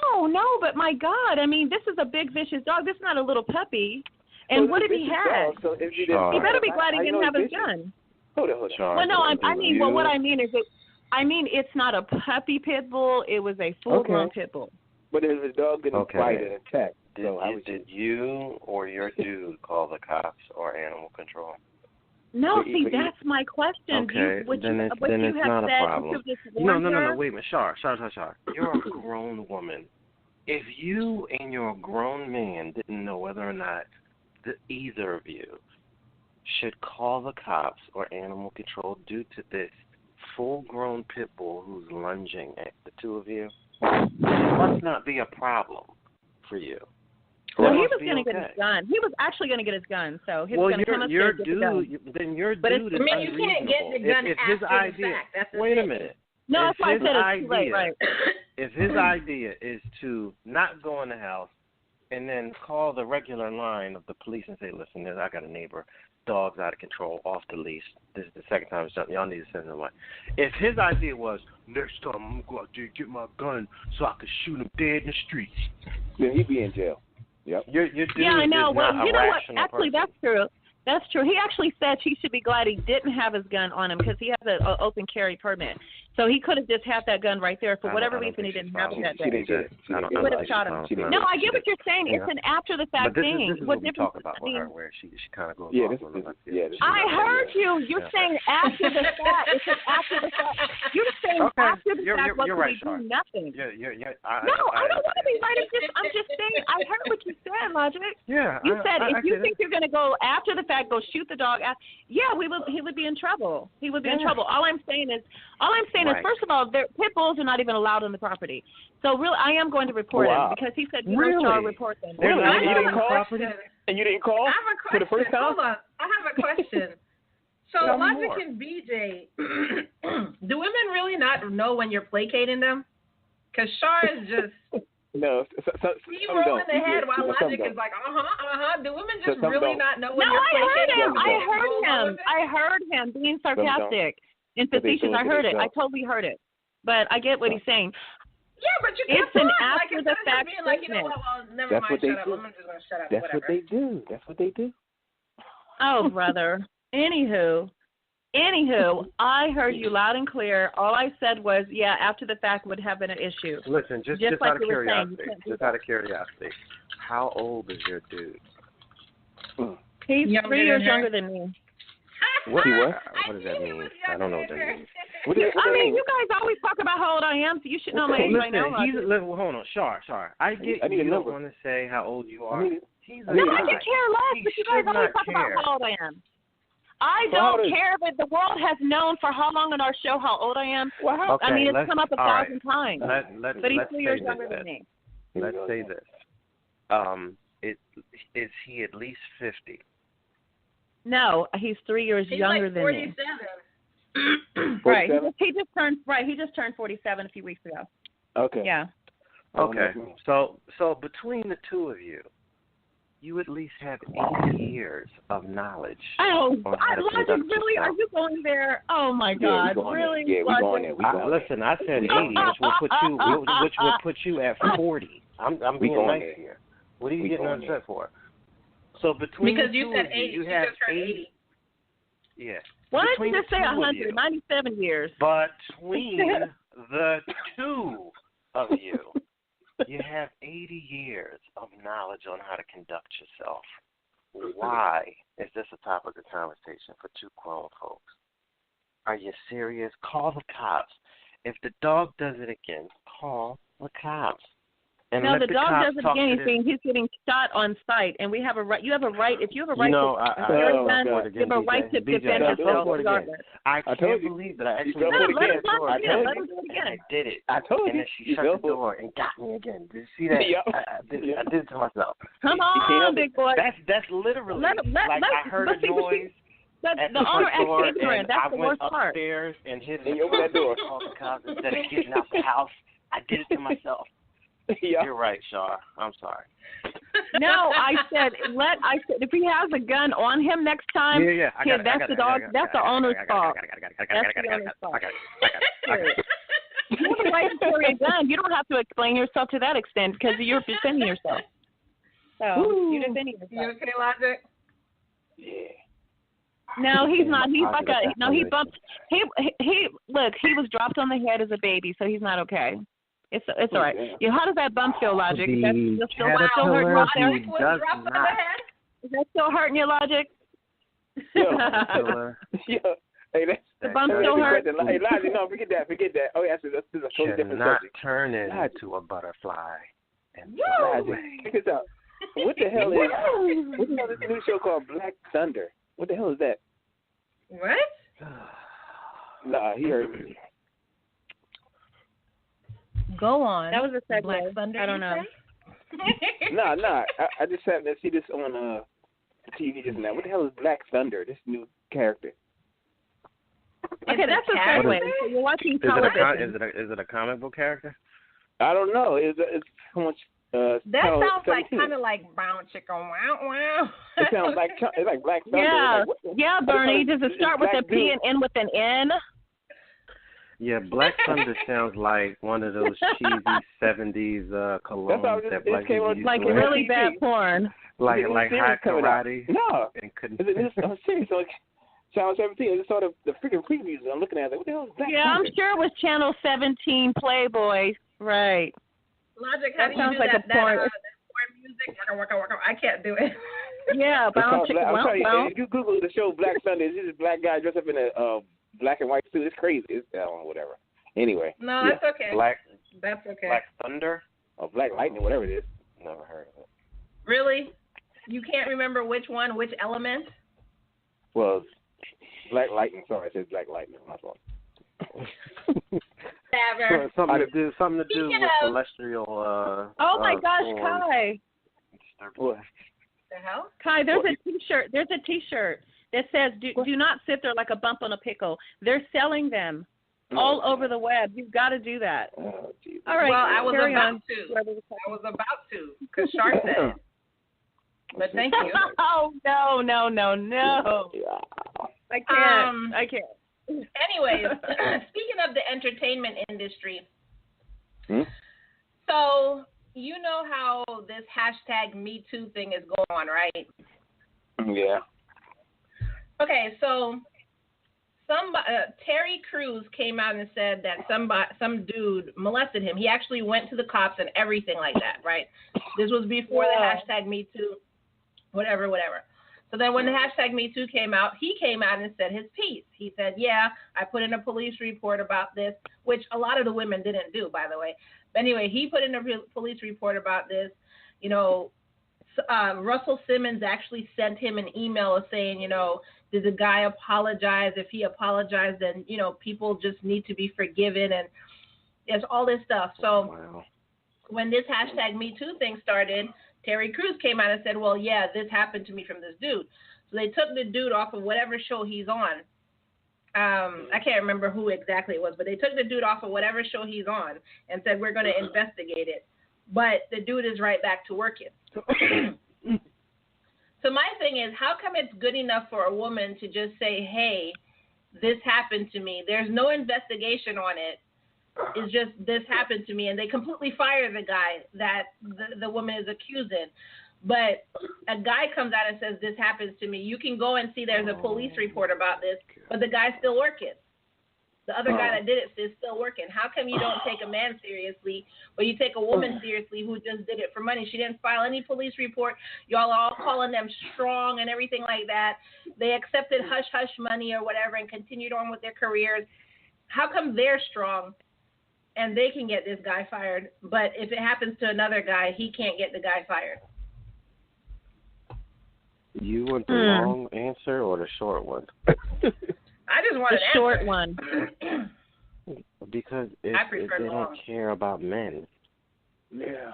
but my God, I mean, this is a big vicious dog. This is not a little puppy. And what did he have? So if you he better be glad he didn't have his gun. Hold on. Well, no, what I mean is it's not a puppy pit bull. It was a full-grown pit bull. But if the dog didn't bite and attack, did you or your dude call the cops or animal control? No, that's my question. Okay, then it's not a problem. No, wait a minute. Shar. You're a grown woman. If you and your grown man didn't know whether or not either of you should call the cops or animal control due to this full-grown pit bull who's lunging at the two of you, it must not be a problem for you. Well, he was going to get his gun. He was actually going to get his gun, so he was going to come up there and get the gun. Then your but dude is unreasonable. You can't get the gun after the fact. That's the wait thing. a minute. No, that's why I said it's too late, right? If his idea is to not go in the house and then call the regular line of the police and say, listen, I got a neighbor, dog's out of control, off the leash. This is the second time it's done. Y'all need to send him one. If his idea was, next time I'm going to go out there and get my gun so I can shoot him dead in the streets, then he'd be in jail. Yep. Your dude I know. Is well, not you know what? person. Actually, that's true. That's true. He actually said he should be glad he didn't have his gun on him because he has an open carry permit. So he could have just had that gun right there. For whatever reason, he didn't have it that day. He would have shot him. No, I get what you're saying. It's an after-the-fact thing. This is what we talk about with her, where she kind of goes yeah, off. I heard you. You're saying after the fact. It's an after the fact. You're saying after the fact, what can we do? Nothing. No, I don't want to be right. I'm just saying, I heard what you said, Logic. Yeah. You said if you think you're going to go after the fact, go shoot the dog. He would be in trouble. He would be in trouble. All I'm saying is, first of all, pit bulls are not even allowed on the property. So really, I am going to report him because he said you don't report them. Really? You didn't call? And you didn't call for the first time? Hold on. I have a question. So Logic and BJ, do women really not know when you're placating them? Because Shar is just... No, he rolling the head while Logic is like, Do women just really not know when you're placating them? I heard him being sarcastic and facetious. I heard it. I totally heard it. But I get what he's saying. Yeah, but you can't. It's an after the fact statement. Never mind. Shut up. I'm just gonna shut up. That's what they do. That's what they do. Oh, brother. Anywho, I heard you loud and clear. All I said was, yeah, after the fact would have been an issue. Listen, just like out of curiosity, how old is your dude? He's 3 years younger than me. What does that mean? I don't know what that means. I mean, you guys always talk about how old I am, so you should know my age right now. Hold on, Shar. I get you don't want to say how old you are. I can care less, but you guys always talk about how old I am. I don't care, but the world has known for how long on our show how old I am. Okay, I mean, it's come up 1,000 times. But he's 3 years younger than me. Let's say this. Is he at least 50? No, he's 3 years younger than me. 47. Right. He just turned 47 a few weeks ago. Okay. Yeah. Okay. So between the two of you, you at least have 80 years of knowledge. Oh, Logic, really? Are you going there? Oh my God, really? Yeah, we're going there. Listen, I said 80, which will put you at 40. I'm being nice here. What are you getting upset for? So between because the you two said of 80, you have 80. Yeah. Why didn't you just say 100? 97 years. Between the two of you, you have 80 years of knowledge on how to conduct yourself. Why is this a topic of conversation for two grown folks? Are you serious? Call the cops. If the dog does it again, call the cops. And no, the dog doesn't get anything. He's getting shot on sight, and we have a right. You have a right. If you have a right you have a right to defend yourself. I can't believe that I actually let him do it again. I did it. I told you. And then she shut the door and got me again. Did you see that? I did it to myself. Come on, big boy. That's literally I heard a noise. The owner acts ignorant. That's the worst part. I went upstairs and hid in the door. Called the cops instead of getting out the house. I did it to myself. Yeah. You're right, Shar. I'm sorry. No, I said if he has a gun on him next time, that's the dog. That's the owner's fault. That's the owner's fault. You have a right to carry a gun. You don't have to explain yourself to that extent because you're defending yourself. So you're defending yourself. You okay, Logic? Yeah. No, he's not. He's like he bumped. He look. He was dropped on the head as a baby, so he's not okay. It's all right. Yeah, how does that bump feel, Logic? Is that still hurting you out there? Is that still hurting your Logic? Yeah. Hey, the bump still hurt. Hey, Logic, no, forget that. Oh, yeah, this is a totally different subject. Turn into a butterfly. Logic, check this out. What the hell is this new show called Black Thunder? What the hell is that? What? Nah, he heard me. Go on. That was a segue. Black Thunder, I don't know. Nah. I just happened to see this on TV just now. What the hell is Black Thunder? This new character. Okay, that's a segue. So you're watching television. Is it a comic book character? I don't know. It's how much. That sounds like kind of like brown chicken. Wow, wow. It sounds like it's like Black Thunder. Yeah, like, yeah, Bernie. Does it start with a P and end with an N? Yeah, Black Thunder sounds like one of those cheesy 70s colognes that black people used like to wear. really bad porn. Like hot karate. No. And couldn't. I'm serious. So, Channel 17, I just saw the freaking previews. I'm looking at it. What the hell is Black Yeah, I'm Thunder? sure it was Channel 17 Playboy. Right. Logic, how That do you sounds do like that? a porn. That porn music? Waka, waka, waka. I can't do it. Yeah, I'm telling you, if you Google the show Black Thunder, it's just a black guy dressed up in a black and white suit. It's crazy. It's, I don't know, whatever. Anyway. No, yeah. that's okay. That's okay. Black Thunder? Or Black Lightning, whatever it is. Never heard of it. Really? You can't remember which one, which element? Well, Black Lightning. Sorry, I said Black Lightning. My fault. Whatever. Something to do Speaking with of- celestial. Oh my gosh, forms. Kai. What? The hell? Kai, there's a T-shirt. There's a T-shirt that says "Do not sit there like a bump on a pickle." They're selling them all over the web. You've got to do that. Oh, geez. All right, Well, I was carry about on. to. I was about to, because Shark said it. But thank you. Oh no! I can't. I can't. Anyways, speaking of the entertainment industry, Hmm? so you know how this hashtag Me Too thing is going on, right? Yeah. Okay, so Terry Crews came out and said that some dude molested him. He actually went to the cops and everything like that, right? This was before the hashtag Me Too, whatever. So then when the hashtag Me Too came out, he came out and said his piece. He said, yeah, I put in a police report about this, which a lot of the women didn't do, by the way. But anyway, he put in a police report about this. You know, Russell Simmons actually sent him an email saying, you know, did the guy apologize? If he apologized, then, you know, people just need to be forgiven. And there's all this stuff. So when this hashtag Me Too thing started, Terry Crews came out and said, well, yeah, this happened to me from this dude. So they took the dude off of whatever show he's on. I can't remember who exactly it was, but they took the dude off of whatever show he's on and said, we're going to investigate it. But the dude is right back to working. So my thing is, how come it's good enough for a woman to just say, hey, this happened to me? There's no investigation on it. It's just this happened to me, and they completely fire the guy that the woman is accusing. But a guy comes out and says, this happens to me. You can go and see there's a police report about this, but the guy's still working. The other guy that did it is still working. How come you don't take a man seriously, but you take a woman seriously who just did it for money? She didn't file any police report. Y'all are all calling them strong and everything like that. They accepted hush-hush money or whatever and continued on with their careers. How come they're strong and they can get this guy fired, but if it happens to another guy, he can't get the guy fired? You want the long answer or the short one? I just want The an short answer. one. Because they long. don't care about men. Yeah.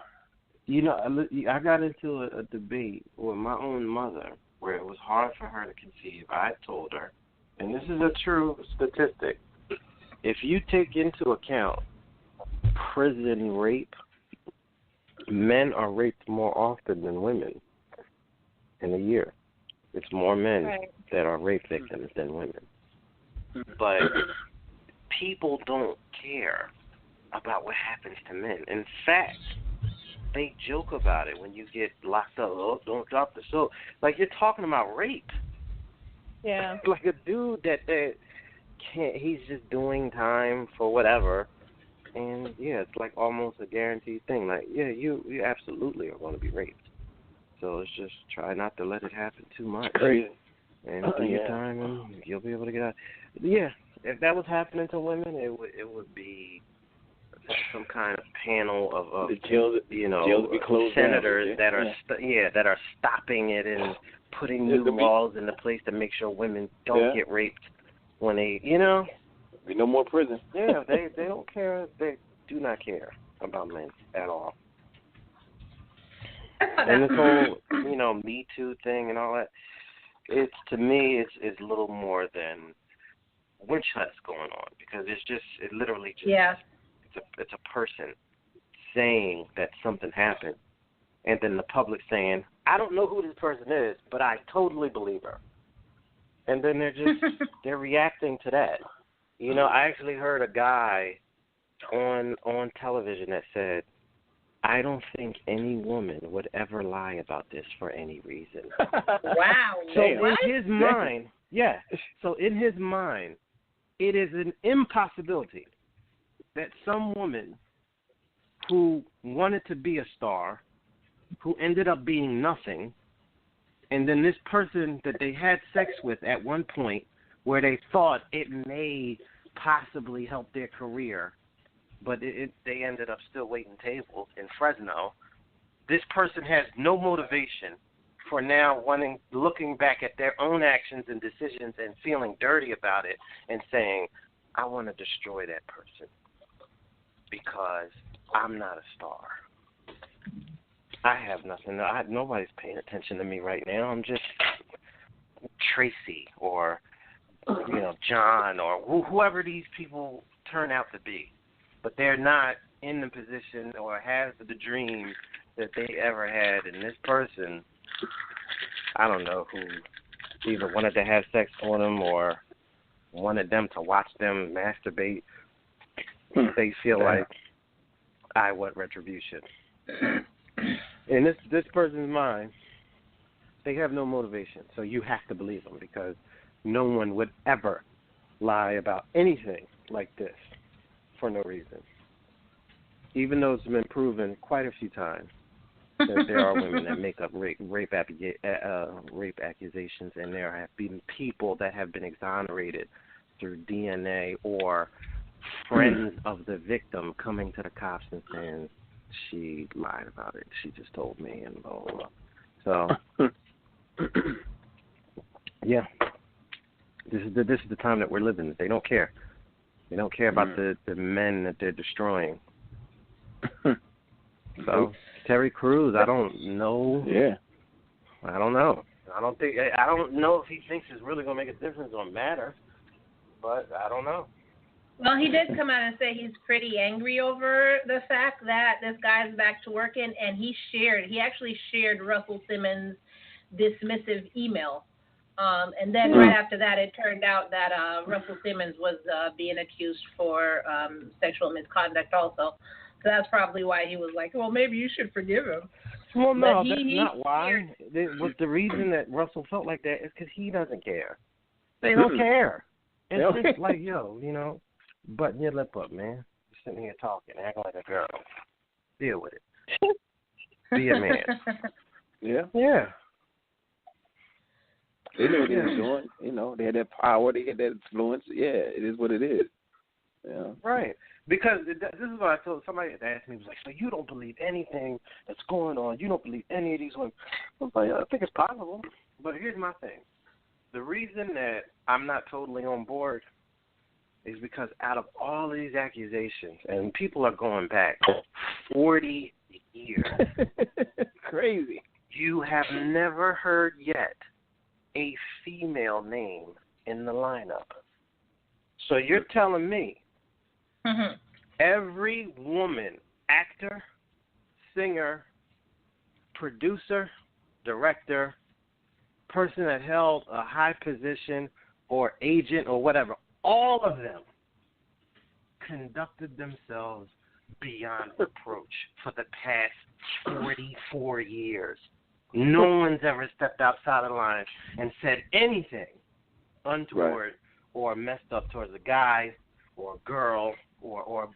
You know, I got into a debate with my own mother where it was hard for her to conceive. I told her, and this is a true statistic, if you take into account prison rape, men are raped more often than women in a year. It's more men that are rape victims than women. But people don't care about what happens to men. In fact, they joke about it when you get locked up. Oh, don't drop the soap. Like, you're talking about rape. Yeah. Like a dude that can't, he's just doing time for whatever. And, yeah, it's like almost a guaranteed thing. Like, yeah, you absolutely are going to be raped. So it's just try not to let it happen too much. Crazy. And do your time, and you'll be able to get out. Yeah, if that was happening to women, it would be some kind of panel of jails be closed senators down. that are stopping it and putting new laws into place to make sure women don't get raped when they, Be no more prison. Yeah, they don't care. They do not care about men at all. And this whole, Me Too thing and all that, to me, it's a little more than witch hunts going on, because it literally just, it's a person saying that something happened, and then the public saying, I don't know who this person is, but I totally believe her. And then they're reacting to that, You know, I actually heard a guy on television that said, I don't think any woman would ever lie about this for any reason. Wow. So What? in his mind, yeah. So in his mind, it is an impossibility that some woman who wanted to be a star, who ended up being nothing, and then this person that they had sex with at one point where they thought it may possibly help their career, but they ended up still waiting tables in Fresno. This person has no motivation for now looking back at their own actions and decisions and feeling dirty about it and saying, I want to destroy that person because I'm not a star. I have nothing. Nobody's paying attention to me right now. I'm just Tracy or, John or whoever these people turn out to be. But they're not in the position or have the dream that they ever had. And this person, I don't know, who either wanted to have sex with them or wanted them to watch them masturbate, they feel like, I want retribution. In this person's mind, they have no motivation. So you have to believe them because no one would ever lie about anything like this for no reason. Even though it's been proven quite a few times that there are women that make up rape accusations, and there have been people that have been exonerated through DNA or friends of the victim coming to the cops and saying, she lied about it. She just told me and blah, blah, blah. So, yeah. This is the time that we're living. They don't care. They don't care about the men that they're destroying. So, Terry Crews, I don't know. Yeah. I don't know. I don't know if he thinks it's really going to make a difference or matter, but I don't know. Well, he did come out and say he's pretty angry over the fact that this guy's back to working, and he actually shared Russell Simmons' dismissive email. And then right after that, it turned out that Russell Simmons was being accused for sexual misconduct also. So that's probably why he was like, well, maybe you should forgive him. Well, no, that's not why. The reason that Russell felt like that is because he doesn't care. They don't care. It's just like, button your lip up, man. You're sitting here talking, acting like a girl. Deal with it. Be a man. Yeah. Yeah. They knew what they were doing. They had that power. They had that influence. Yeah, it is what it is. Yeah. Right. Because this is what I told somebody that asked me, was like, so you don't believe anything that's going on. You don't believe any of these women. I was like, I think it's possible. But here's my thing. The reason that I'm not totally on board is because out of all these accusations, and people are going back 40 years. Crazy. You have never heard yet a female name in the lineup. So you're telling me every woman, actor, singer, producer, director, person that held a high position or agent or whatever, all of them conducted themselves beyond reproach for the past 44 years. No one's ever stepped outside the line and said anything untoward or messed up towards a guy or a girl or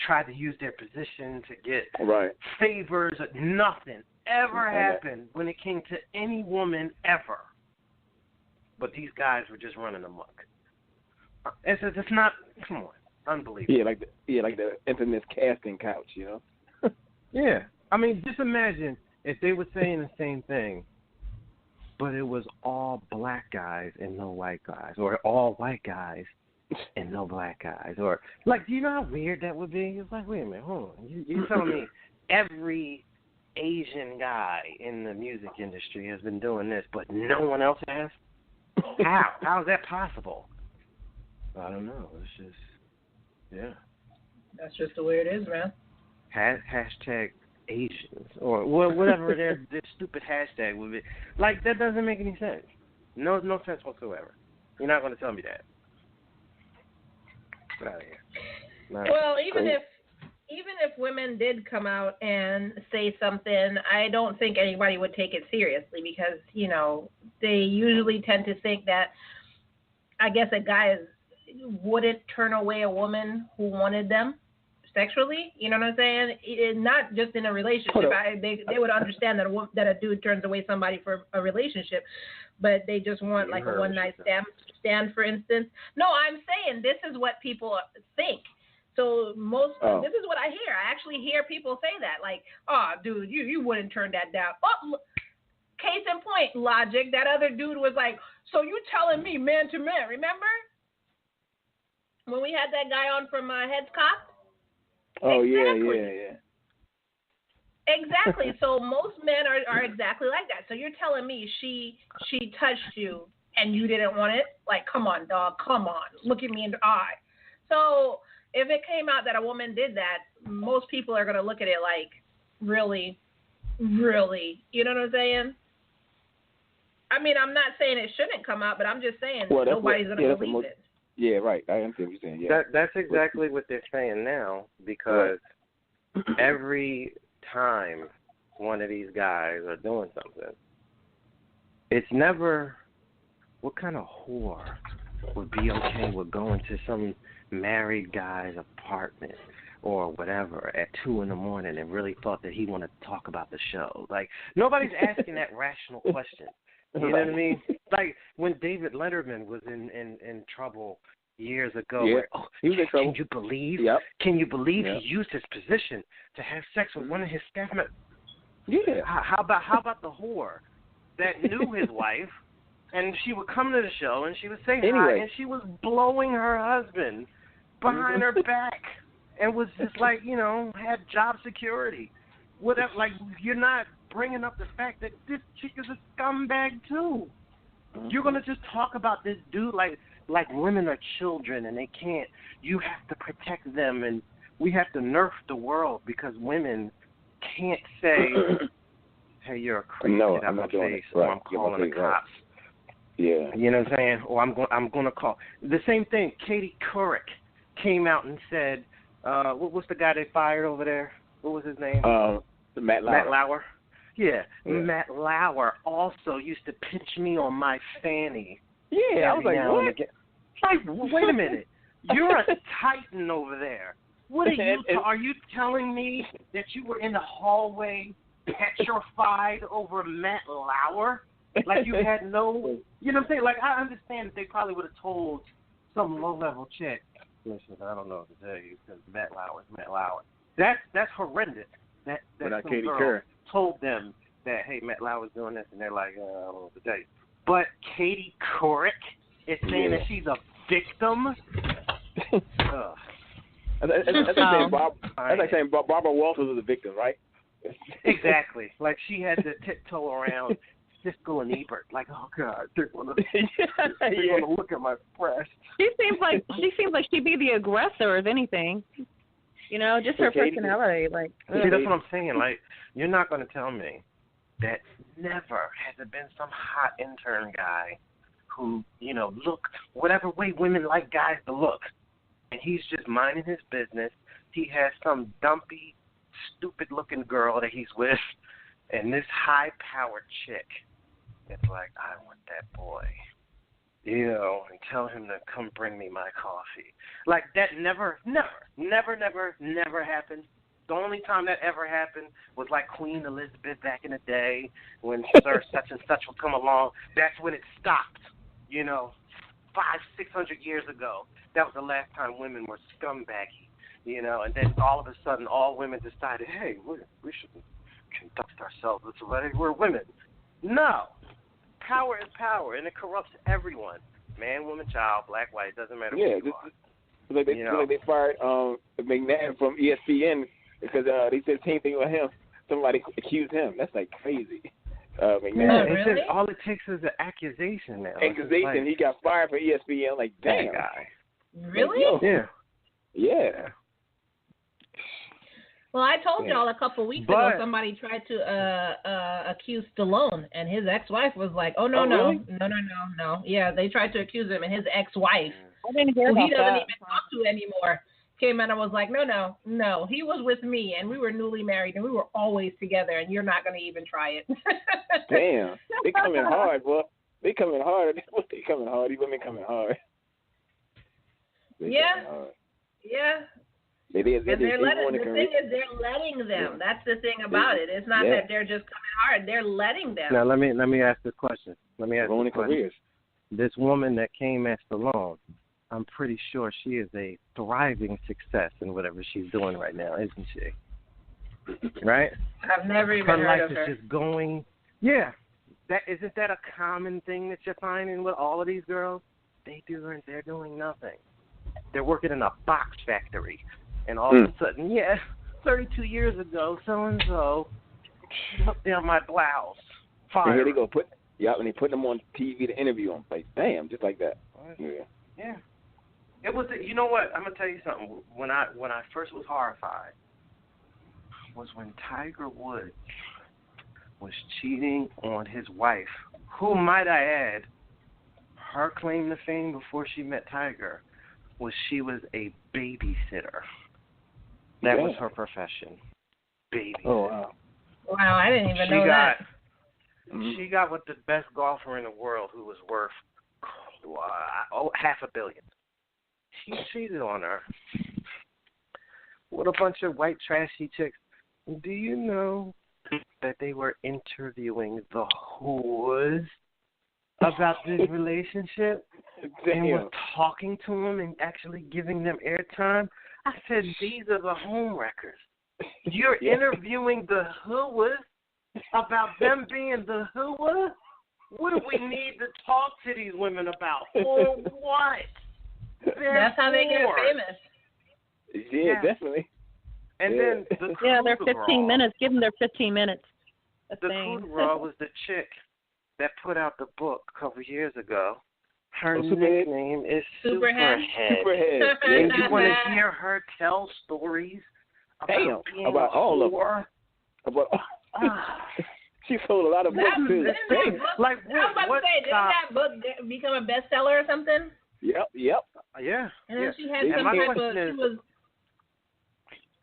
tried to use their position to get favors. Nothing ever happened when it came to any woman ever. But these guys were just running amok. It's not, come on, unbelievable. Yeah, like the infamous casting couch, Yeah. I mean, just imagine if they were saying the same thing, but it was all black guys and no white guys, or all white guys and no black guys, or do you know how weird that would be? It's like, wait a minute, hold on, you telling me every Asian guy in the music industry has been doing this, but no one else has? How is that possible? I don't know. It's just, That's just the way it is, man. Hashtag Asians or whatever their stupid hashtag would be. That doesn't make any sense. No sense whatsoever. You're not going to tell me that. Get out of here. No. Well, even if women did come out and say something, I don't think anybody would take it seriously because, you know, they usually tend to think that, I guess, a guy wouldn't turn away a woman who wanted them sexually. You know what I'm saying? Not just in a relationship. They would understand that a dude turns away somebody for a relationship, but they just want like a one-night stand, for instance. No, I'm saying this is what people think. So this is what I hear. I actually hear people say that, like, "Oh, dude, you wouldn't turn that down." Oh, case in point, Logic. That other dude was like, "So you telling me man to man?" Remember when we had that guy on from Heads Cocked? Oh, exactly. yeah. Exactly. So most men are exactly like that. So you're telling me she touched you and you didn't want it? Like, come on, dog. Come on. Look at me in the eye. So if it came out that a woman did that, most people are going to look at it like, really, really? You know what I'm saying? I mean, I'm not saying it shouldn't come out, but I'm just saying nobody's going to believe it. Yeah, right. I understand what you're saying. Yeah. That's exactly what they're saying now, because every time one of these guys are doing something, it's never, what kind of whore would be okay with going to some married guy's apartment or whatever at 2 a.m. and really thought that he wanted to talk about the show. Like, nobody's asking that rational question. You know what I mean? Like when David Letterman was in trouble years ago. Where, he was in trouble. Can you believe? Yep. Can you believe he used his position to have sex with one of his staff members? Yeah. How about the whore that knew his wife, and she would come to the show and she would say hi, and she was blowing her husband behind her back, and was just like, you know, had job security. Whatever. Like, you're not bringing up the fact that this chick is a scumbag too. You're gonna just talk about this dude like women are children and they can't. You have to protect them, and we have to nerf the world because women can't say, "Hey, you're a creep, no, get out I'm my not doing face," it. Right. or "I'm calling the cops." Yeah. You know what I'm saying? Or I'm gonna call. The same thing. Katie Couric came out and said, "What's the guy they fired over there? What was his name?" Matt Lauer. Yeah, Matt Lauer also used to pinch me on my fanny. Yeah, I was like, what? Like, wait a minute. You're a titan over there. What are you? Are you telling me that you were in the hallway petrified over Matt Lauer? Like you had no, you know what I'm saying? Like, I understand that they probably would have told some low-level chick, listen, I don't know what to tell you because Matt Lauer's Matt Lauer. That's horrendous. That some Katie girl Couric told them that, hey, Matt Lauer's doing this, and they're like, I don't know what to tell you. But Katie Couric is saying that she's a victim? That's like saying Barbara Walters was a victim, right? Exactly. Like she had to tiptoe around Siskel and Ebert. Like, oh God, they're gonna look at my breast. She seems like she'd be the aggressor, if anything. You know, just her personality. Like, see, that's what I'm saying. Like, you're not going to tell me that never has there been some hot intern guy who, you know, look whatever way women like guys to look, and he's just minding his business. He has some dumpy, stupid-looking girl that he's with, and this high-powered chick. It's like, I want that boy. You know, and tell him to come bring me my coffee. Like, that never happened. The only time that ever happened was like Queen Elizabeth back in the day when Sir such and such would come along. That's when it stopped, you know, 500-600 years ago. That was the last time women were scumbaggy, you know, and then all of a sudden all women decided, hey, we should conduct ourselves this way. We're women. No. Power is power, and it corrupts everyone. Man, woman, child, black, white, doesn't matter who you are. They fired McNabb from ESPN because they said the same thing with him. Somebody accused him. That's like crazy. McNabb. Really? All it takes is an accusation now. Accusation. He got fired from ESPN. Like, damn. Guy. Really? Like, yeah. Well, I told y'all a couple weeks ago somebody tried to accuse Stallone, and his ex-wife was like, "Oh no. Yeah, they tried to accuse him, and his ex-wife I didn't hear who he about doesn't that. even talk to anymore, came out and was like, no, he was with me, and we were newly married, and we were always together, and you're not going to even try it. Damn, they coming hard, boy. They coming hard. They coming hard. These women coming hard. Yeah. Coming hard. Yeah. The thing is, they're letting them. Yeah. That's the thing about it. It's not that they're just coming hard. They're letting them. Now let me ask this question. Ruining careers. This woman that came at Stallone, I'm pretty sure she is a thriving success in whatever she's doing right now, isn't she? Right? I've never even her heard life of her. is just going. Yeah. Isn't that a common thing that you're finding with all of these girls? They're doing nothing. They're working in a box factory, and all of a sudden, 32 years ago, so and so took down my blouse. Fire. And here they go and they put them on TV to interview them. Like, damn, just like that. Yeah. It was. You know what? I'm gonna tell you something. When I first was horrified, was when Tiger Woods was cheating on his wife, who, might I add, her claim to fame before she met Tiger was she was a babysitter. That was her profession. Babysitter. Oh, wow. Wow, I didn't even know that. She got with the best golfer in the world who was worth $500 million. He cheated on her with a bunch of white trashy chicks. Do you know that they were interviewing the whores about this relationship and were talking to them and actually giving them airtime? I said, these are the home wreckers. You're interviewing the whores about them being the whores? What do we need to talk to these women about? For what? That's how they get famous. Yeah, definitely. And then they're 15 minutes. Give them their 15 minutes. The coup de grace was the chick that put out the book a couple of years ago. Her nickname is Superhead. Superhead. And you want to hear her tell stories about all of them. She sold a lot of books too. Like what? Didn't that book become a bestseller or something? Yep. Yeah. And then she had some type of. She was.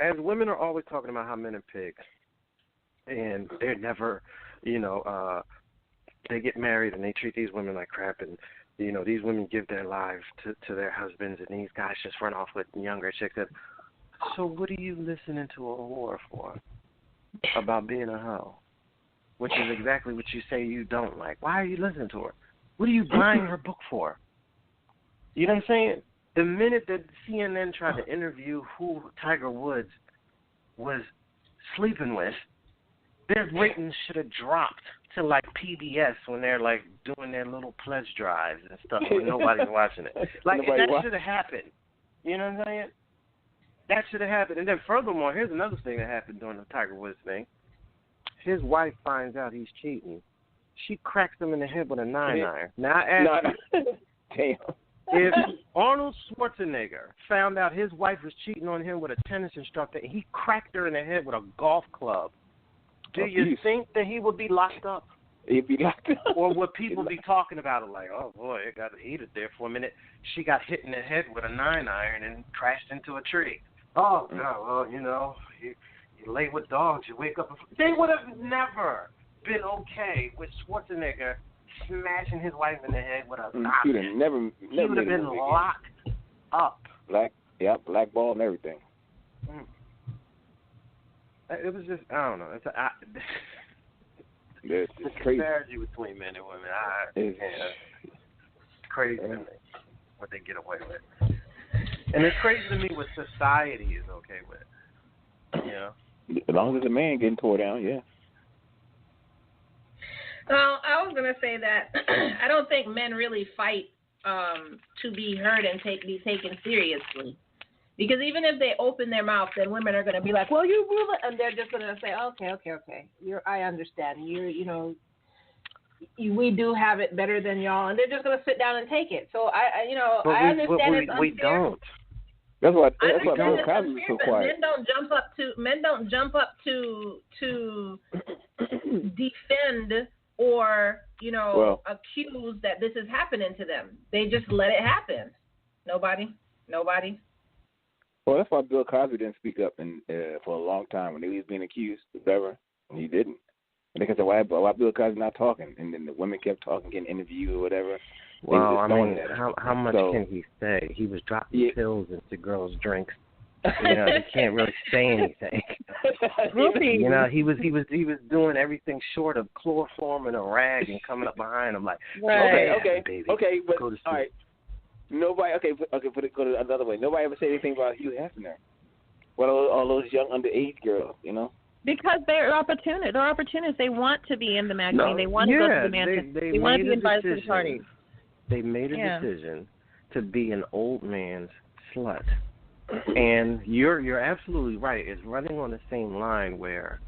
As women are always talking about how men are pigs, and they're never, they get married and they treat these women like crap, and these women give their lives to their husbands, and these guys just run off with younger chicks. So what are you listening to a whore for? About being a hoe, which is exactly what you say you don't like. Why are you listening to her? What are you buying her book for? You know what I'm saying? The minute that CNN tried to interview who Tiger Woods was sleeping with, their ratings should have dropped to like PBS when they're like doing their little pledge drives and stuff when nobody's watching it. Like that should have happened. You know what I'm saying? That should have happened. And then furthermore, here's another thing that happened during the Tiger Woods thing. His wife finds out he's cheating. She cracks him in the head with a 9-iron. Now I ask you, damn. If Arnold Schwarzenegger found out his wife was cheating on him with a tennis instructor and he cracked her in the head with a golf club, do you think that he would be locked up? He'd be locked up. Or would people be talking about it like, oh, boy, it got heated there for a minute. She got hit in the head with a 9-iron and crashed into a tree. Oh, no, well, you lay with dogs, you wake up. They would have never been okay with Schwarzenegger smashing his wife in the head with a he would have never he would have been locked up. Blackball and everything. It was just, I don't know. It's the crazy. disparity between men and women. It's crazy to me what they get away with. And it's crazy to me what society is okay with. As long as a man getting tore down, yeah. Well, I was going to say that I don't think men really fight to be heard and be taken seriously. Because even if they open their mouth, then women are going to be like, well, you rule it. And they're just going to say, okay. I understand. We do have it better than y'all. And they're just going to sit down and take it. So, I understand it's unfair. We don't. That's why Bill Cosby was so quiet. Men don't jump up to defend or accuse that this is happening to them. They just let it happen. Nobody. Well, that's why Bill Cosby didn't speak up for a long time when he was being accused, whatever. He didn't. And they said, why Bill Cosby not talking? And then the women kept talking, getting interviewed or whatever. Well, I mean, how much can he say? He was dropping pills into girls' drinks. You know, he can't really say anything. You know, he was doing everything short of chloroforming a rag and coming up behind him like, okay, but all right. Nobody. Put it another way. Nobody ever said anything about Hugh Hefner. What all those young underage girls, you know? Because they're opportunists. They're opportunists. They want to be in the magazine. No, they want to go to the mansion. They want to be invited to the parties. They made a decision to be an old man's slut. And you're absolutely right. It's running on the same line where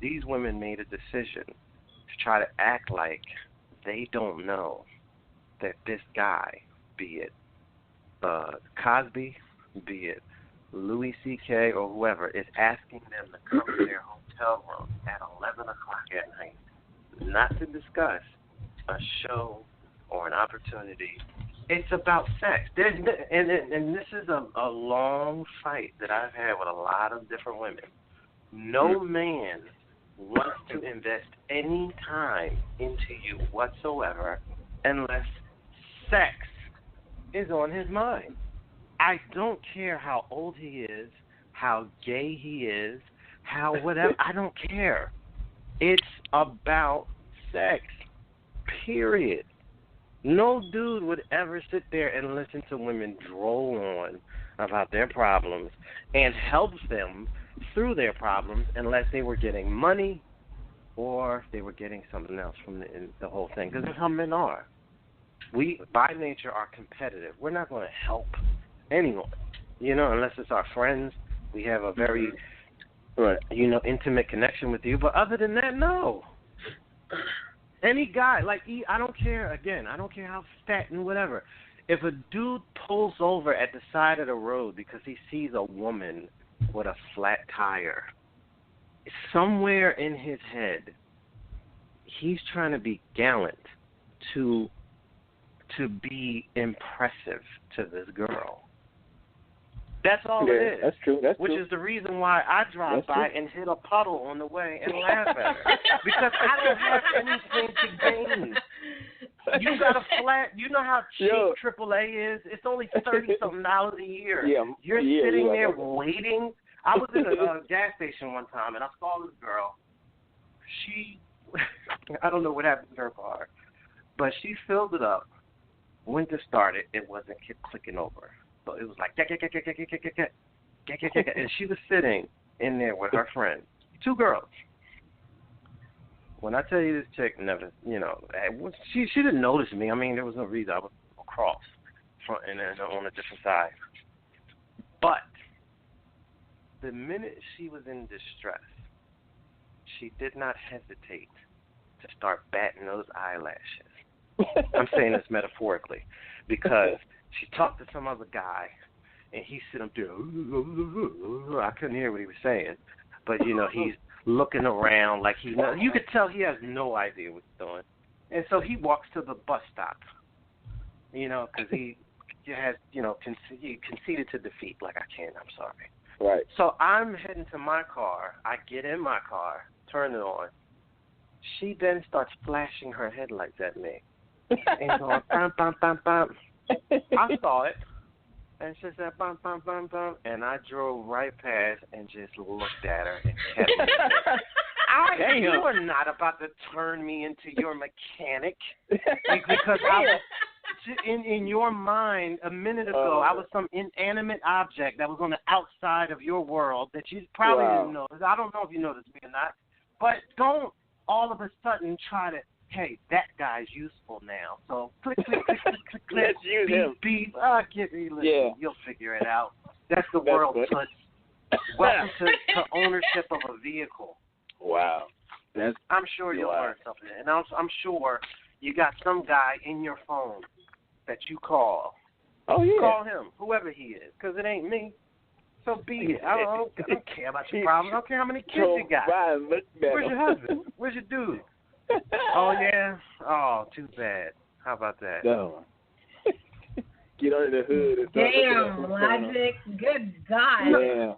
these women made a decision to try to act like they don't know that this guy, be it Cosby, be it Louis C.K. or whoever, is asking them to come to their hotel room at 11 o'clock at night, not to discuss a show or an opportunity. It's about sex. And this is a long fight that I've had with a lot of different women. No man wants to invest any time into you whatsoever unless sex is on his mind. I don't care how old he is, how gay he is, how whatever. I don't care. It's about sex, period. No dude would ever sit there and listen to women droll on about their problems and help them through their problems unless they were getting money or they were getting something else from the whole thing. Because that's how men are. We, by nature, are competitive. We're not going to help anyone, you know, unless it's our friends. We have a very, intimate connection with you. But other than that, no. Any guy, I don't care, again, I don't care how fat and whatever. If a dude pulls over at the side of the road because he sees a woman with a flat tire, somewhere in his head, he's trying to be gallant to be impressive to this girl. That's all it is. That's true. Which is the reason why I drive by and hit a puddle on the way and laugh at her. Because I don't have anything to gain. You got a flat, you know how cheap AAA is? It's only $30-something a year. You're sitting there waiting. I was in a gas station one time and I saw this girl. I don't know what happened to her car, but she filled it up. When to start it wasn't clicking over. So it was like, and she was sitting in there with her friend, two girls. When I tell you this chick never, she didn't notice me. I mean, there was no reason. I was across, front and then on a different side. But the minute she was in distress, she did not hesitate to start batting those eyelashes. I'm saying this metaphorically because she talked to some other guy, and he's sitting up there. I couldn't hear what he was saying, but he's looking around like you could tell he has no idea what he's doing, and so he walks to the bus stop, because he has he conceded to defeat. Like, I can't. I'm sorry. Right. So I'm heading to my car. I get in my car, turn it on. She then starts flashing her headlights at me and going bam, bam, bam, bam. I saw it, and she said, bum, bum, bum, bum, and I drove right past and just looked at her and kept it. You are not about to turn me into your mechanic because in your mind a minute ago I was some inanimate object that was on the outside of your world that you probably didn't notice. I don't know if you noticed me or not, but don't all of a sudden try to, hey, that guy's useful now. So click. Let's use him. Beep. You'll figure it out. That's the world. Welcome to ownership of a vehicle. Wow. I'm sure you'll learn something. And I'm sure you got some guy in your phone that you call. Oh, yeah. Call him, whoever he is, because it ain't me. So be it. I don't care about your problems. I don't care how many kids you got. Where's your husband? Where's your dude? Oh, yeah? Oh, too bad. How about that? No. get under the hood and stuff. Damn, Logic. Good God. Yeah.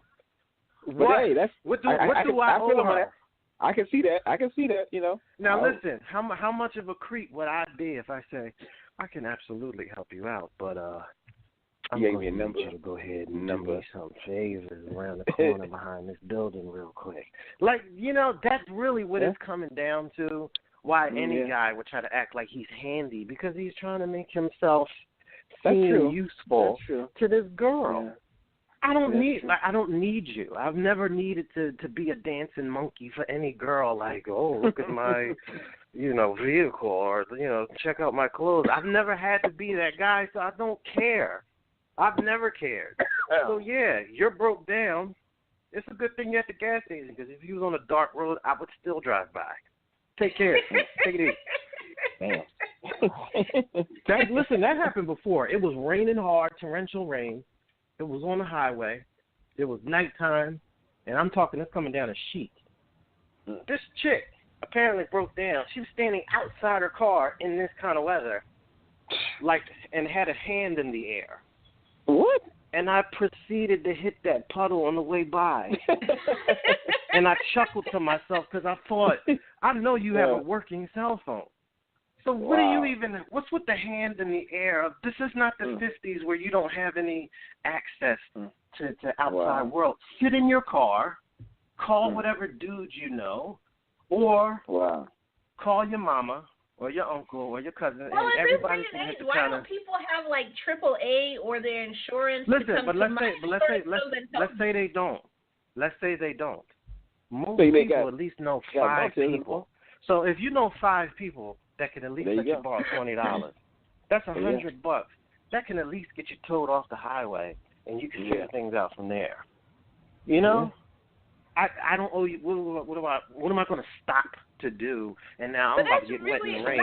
But What? hey, that's What do I feel owe her? I can see that. You know. Now listen, how much of a creep would I be if I say I can absolutely help you out, but I'm gave going me a number. to go ahead and do me some favors around the corner behind this building real quick. Like, you know, that's really what it's coming down to. Why any guy would try to act like he's handy, because he's trying to make himself seem useful to this girl. Yeah. I don't need you. I've never needed to be a dancing monkey for any girl. Like, oh, look at my, vehicle, or check out my clothes. I've never had to be that guy, so I don't care. I've never cared. So yeah, you're broke down. It's a good thing you're at the gas station, because if you was on a dark road, I would still drive by. Take care. Take it easy. Damn. Listen, that happened before. It was raining hard, torrential rain. It was on the highway. It was nighttime, and I'm talking, it's coming down a sheet. This chick apparently broke down. She was standing outside her car in this kind of weather, and had a hand in the air. What? And I proceeded to hit that puddle on the way by. And I chuckled to myself, because I thought, I know you have a working cell phone. So what do you what's with the hand in the air? This is not the 50s where you don't have any access to outside world. Sit in your car, call whatever dude you know, or call your mama or your uncle or your cousin. Well, and in this everybody day can and hit age, the why kind don't of... people have like AAA or their insurance? Listen, but let's say they don't. Let's say they don't. Most people at least know 5 people. So if you know 5 people that can at least let you borrow $20, that's $100. That can at least get you towed off the highway, and you can figure things out from there. You know, I don't owe you. What am I going to stop to do? And now I'm about to get wet in the rain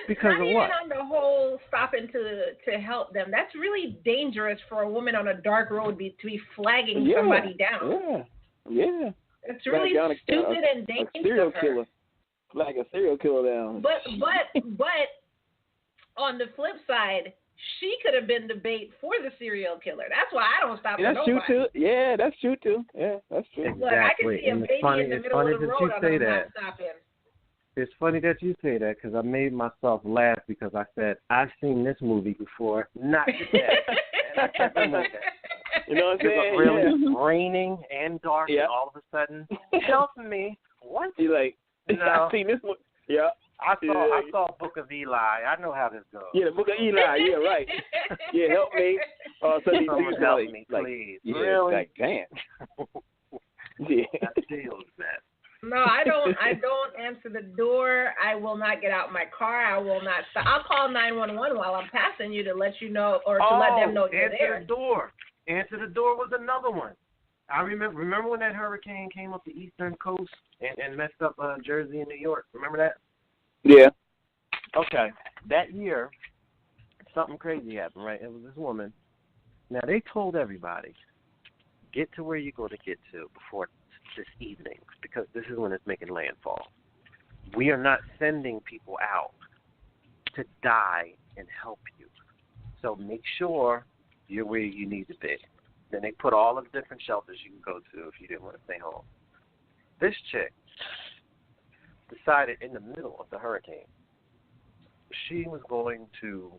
because of what? Not even on the whole stopping to help them. That's really dangerous for a woman on a dark road to be flagging somebody down. Yeah. It's really stupid and dangerous. A serial killer. Flag a serial killer down. But on the flip side, she could have been the bait for the serial killer. That's why I don't stop at nobody. That's true too. Yeah, that's true too. Yeah, that's true. Exactly. Look, I can see a baby in the middle of the road and I'm not stopping. It's funny that you say that, because I made myself laugh, because I said, I've seen this movie before, not today. And I kept it moving. You know what I'm saying? It was really raining and dark, and all of a sudden, help me. What? You're like, no. I've seen this one. Yeah. I saw Book of Eli. I know how this goes. Yeah, the Book of Eli. Yeah, right. Yeah, help me. Someone help me, please. Yeah, really? like, damn. Yeah. That deals with that. No, I don't answer the door. I will not get out my car. I will not stop. I'll call 911 while I'm passing you to let you know, or to let them know you're there. Answer the door. Answer the door was another one. I remember when that hurricane came up the eastern coast and messed up Jersey and New York. Remember that? Yeah. Okay. That year, something crazy happened, right? It was this woman. Now, they told everybody, get to where you're going to get to before this evening, because this is when it's making landfall. We are not sending people out to die and help you. So make sure you're where you need to be. Then they put all of the different shelters you can go to if you didn't want to stay home. This chick decided in the middle of the hurricane she was going to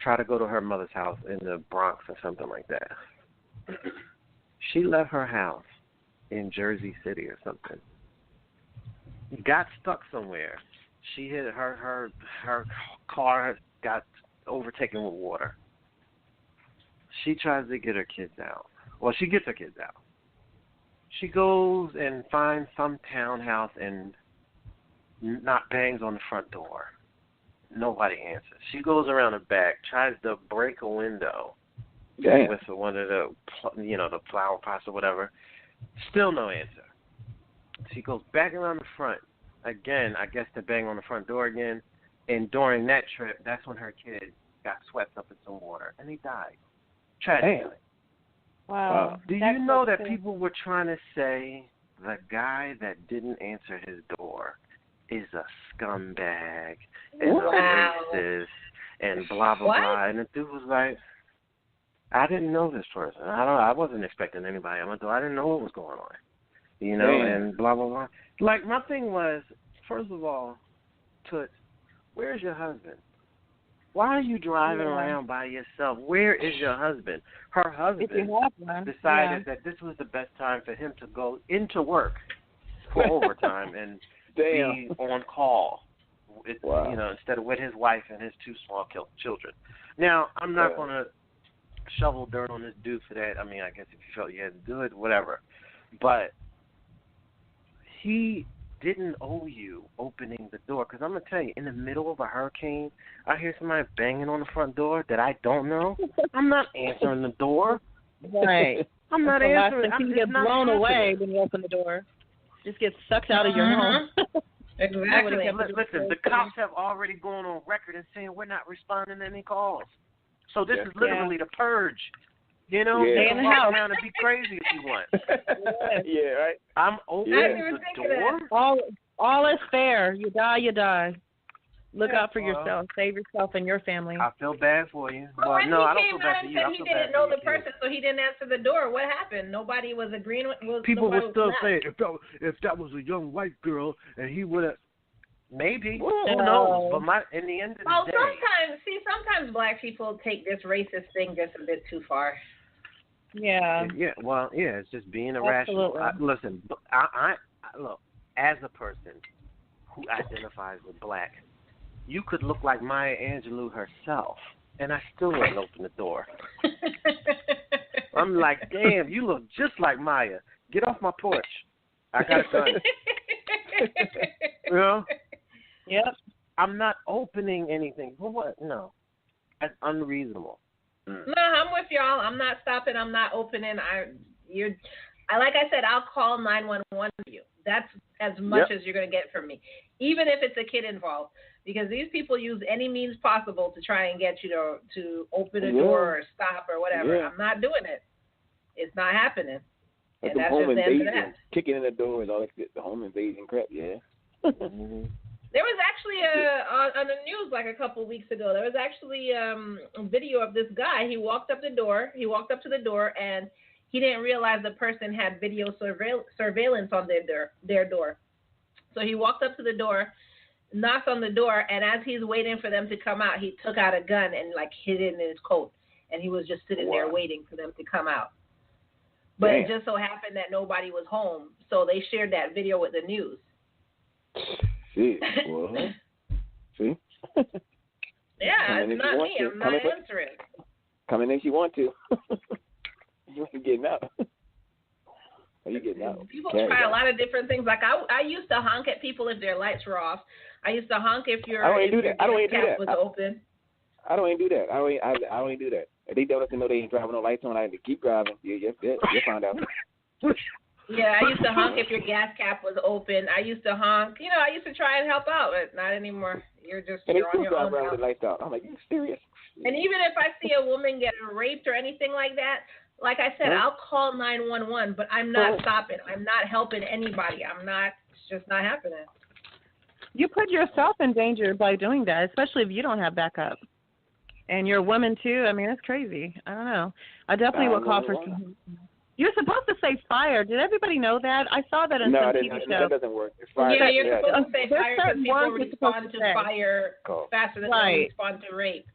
try to go to her mother's house in the Bronx or something like that. She left her house in Jersey City or something. Got stuck somewhere. She hit her car got overtaken with water. She tries to get her kids out. Well, she gets her kids out. She goes and finds some townhouse and bangs on the front door. Nobody answers. She goes around the back, tries to break a window with one of the flower pots or whatever. Still no answer. She goes back around the front again, I guess, to bang on the front door again. And during that trip, that's when her kid got swept up in some water and he died. Tragically. Wow. Do you know that people were trying to say the guy that didn't answer his door is a scumbag, is a racist, and blah blah What? blah. And the dude was like, I didn't know this person. I wasn't expecting anybody. I didn't know what was going on. You know, Damn. and blah blah blah. Like my thing was, first of all, Toots, where's your husband? Why are you driving around by yourself? Where is your husband? Her husband If you have one, decided that this was the best time for him to go into work for overtime and be on call. Wow. You know, instead of with his wife and his 2 small children. Now, I'm not going to shovel dirt on this dude for that. I mean, I guess if you felt you had to do it, whatever. But he didn't owe you opening the door. Because I'm going to tell you, in the middle of a hurricane, I hear somebody banging on the front door that I don't know. I'm not answering the door. right. I'm not The last answering. thing I'm you just get not blown away happening. when you open the door. Just get sucked out of your home. Exactly. Listen, the cops have already gone on record and saying we're not responding to any calls. So this is literally the purge. You know, Yeah. you Stay can in the walk house. around and be crazy if you want. Yeah, right. I'm opening even the think of door. All is fair. You die, you die. Look out for well, yourself. Save yourself and your family. I feel bad for you. But Well, when no, I he don't came feel bad out for and you. I said he feel bad didn't for know your the kids. person, so he didn't answer the door, what happened? Nobody was agreeing with. People nobody were still was saying if that was a young white girl and he would have. Maybe. No. Who knows? But in the end of the Well, day, sometimes black people take this racist thing just a bit too far. Yeah. it's just being irrational. Listen, I look, as a person who identifies with black, you could look like Maya Angelou herself, and I still wouldn't open the door. I'm like, damn, you look just like Maya. Get off my porch. I got a gun. You know? Yep. I'm not opening anything. For what? No. That's unreasonable. No, I'm with y'all. I'm not stopping. I'm not opening. Like I said, I'll call 911 for you. That's as much as you're going to get from me, even if it's a kid involved, because these people use any means possible to try and get you to open a door or stop or whatever. Yeah. I'm not doing it. It's not happening. Like And the that's home just the end of invasion, that. kicking in the doors, all that, the home invasion crap. Yeah. Mm-hmm. There was actually on the news like a couple weeks ago. There was actually a video of this guy. He walked up to the door, and he didn't realize the person had video surveillance on their door. So he walked up to the door, knocked on the door, and as he's waiting for them to come out, he took out a gun and like hid it in his coat, and he was just sitting there waiting for them to come out. But it just so happened that nobody was home, so they shared that video with the news. See, well, see. Yeah, it's not me. I'm not answering. Come in if you want to. You ain't getting out. Are you getting out? People try a lot of different things. Like I used to honk at people if their lights were off. I used to honk if your gas cap was open. I don't even do that. I don't even do that. If they don't know they ain't driving no lights on, I keep driving. You'll find out. Yeah, I used to honk if your gas cap was open. I used to honk. I used to try and help out, but not anymore. You're on your own now. With the lights out. I'm like, you serious? And even if I see a woman get raped or anything like that, like I said, I'll call 911, but I'm not stopping. I'm not helping anybody. It's just not happening. You put yourself in danger by doing that, especially if you don't have backup. And you're a woman, too. I mean, that's crazy. I don't know. I definitely would call for some. You're supposed to say fire. Did everybody know that? I saw that in some TV show. No, that doesn't work. It's fire. Yeah, you're supposed to say fire because people respond to say. fire faster than they respond to rape.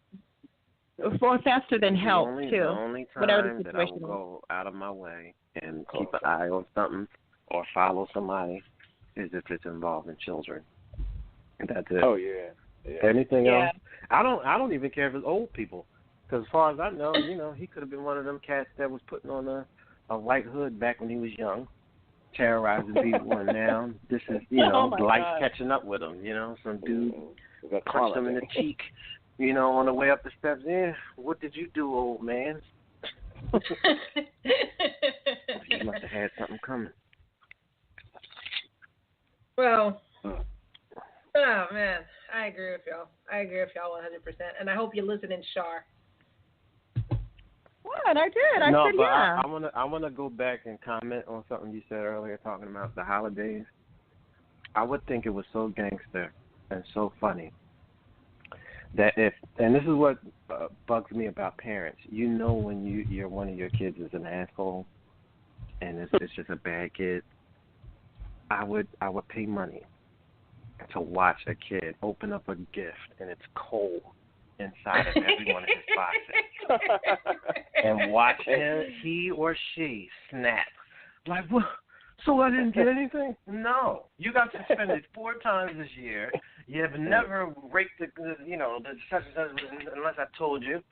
Or faster than help, The too. only time whatever the that I situation will go out of my way and keep an eye on something or follow somebody is if it's involving children. That's it. Oh, yeah. Anything else? I don't even care if it's old people. Because as far as I know, he could have been one of them cats that was putting on a white hood back when he was young, terrorizing people, and now this is, life catching up with him, some dude punched him in the cheek, on the way up the steps. Yeah, what did you do, old man? He must have had something coming. Well, oh, man, I agree with y'all. 100%. And I hope you're listening, Shar. What? I did. I said yeah. I wanna go back and comment on something you said earlier, talking about the holidays. I would think it was so gangster and so funny that if, and this is what bugs me about parents. You know when you're one of your kids is an asshole, and it's just a bad kid. I would pay money to watch a kid open up a gift and it's cold inside of every one of his boxes, and watch he or she snap. Like, what? So I didn't get anything? No. You got suspended 4 times this year. You have never raked the such and such unless I told you.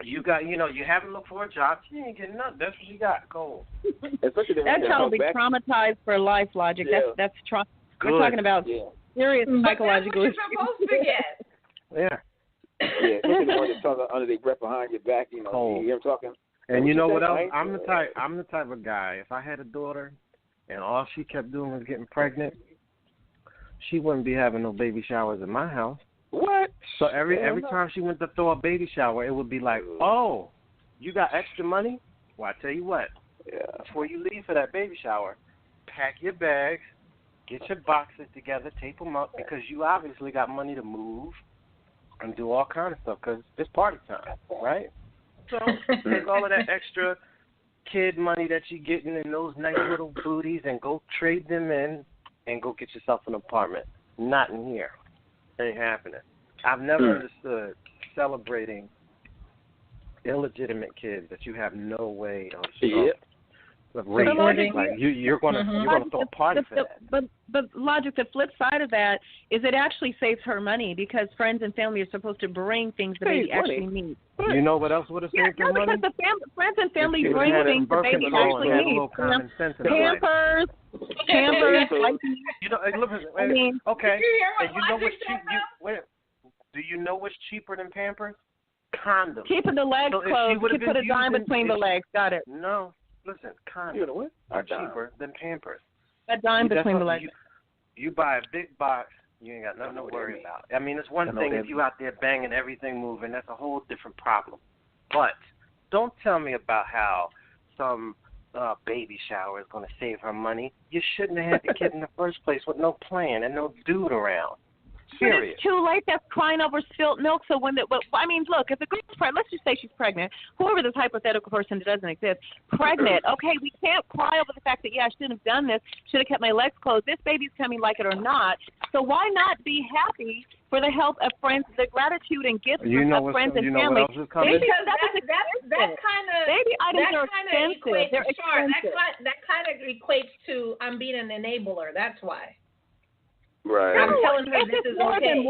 You got, you haven't looked for a job. You ain't getting nothing. That's what you got. Cold. That child will be traumatized for life, Logic. Yeah. That's trauma. We're talking about serious psychological issues. That's what you're supposed to get. Yeah. Yeah, especially the one that's talking under their breath behind your back. Cold. You hear them talking. And you know what else? I'm the type of guy. If I had a daughter, and all she kept doing was getting pregnant, she wouldn't be having no baby showers in my house. What? So every time she went to throw a baby shower, it would be like, oh, you got extra money? Well, I tell you what. Yeah. Before you leave for that baby shower, pack your bags, get your boxes together, tape them up, because you obviously got money to move and do all kind of stuff, because it's party time, right? So take all of that extra kid money that you're getting in those nice little booties and go trade them in and go get yourself an apartment. Not in here. Ain't happening. I've never understood celebrating illegitimate kids that you have no way of raising. Like you're gonna throw a party for that. But Logic, the flip side of that is it actually saves her money because friends and family are supposed to bring things the baby actually needs. You know what else would have saved her money? Because the friends and family bring things the baby actually needs. Pampers. Okay. And you know what's cheap? Do you know what's cheaper than Pampers? Condoms. Keeping the legs closed. You put a dime between the legs. Got it. No. Listen, condoms are cheaper than Pampers. A dime between the legs. You buy a big box, you ain't got nothing to worry about. I mean, it's one thing if you out there banging everything moving. That's a whole different problem. But don't tell me about how some baby shower is going to save her money. You shouldn't have had the kid in the first place with no plan and no dude around. Period. But it's too late. That's crying over spilt milk. So look, if the girl's pregnant, let's just say she's pregnant. Whoever this hypothetical person that doesn't exist, pregnant. Okay, we can't cry over the fact that I shouldn't have done this. Should have kept my legs closed. This baby's coming, like it or not. So why not be happy for the help of friends, the gratitude and gifts of friends and family? What else is coming? Because that kind of baby items are expensive. They're expensive. That kind of equates to I'm being an enabler. That's why. Right. I'm telling her this is okay.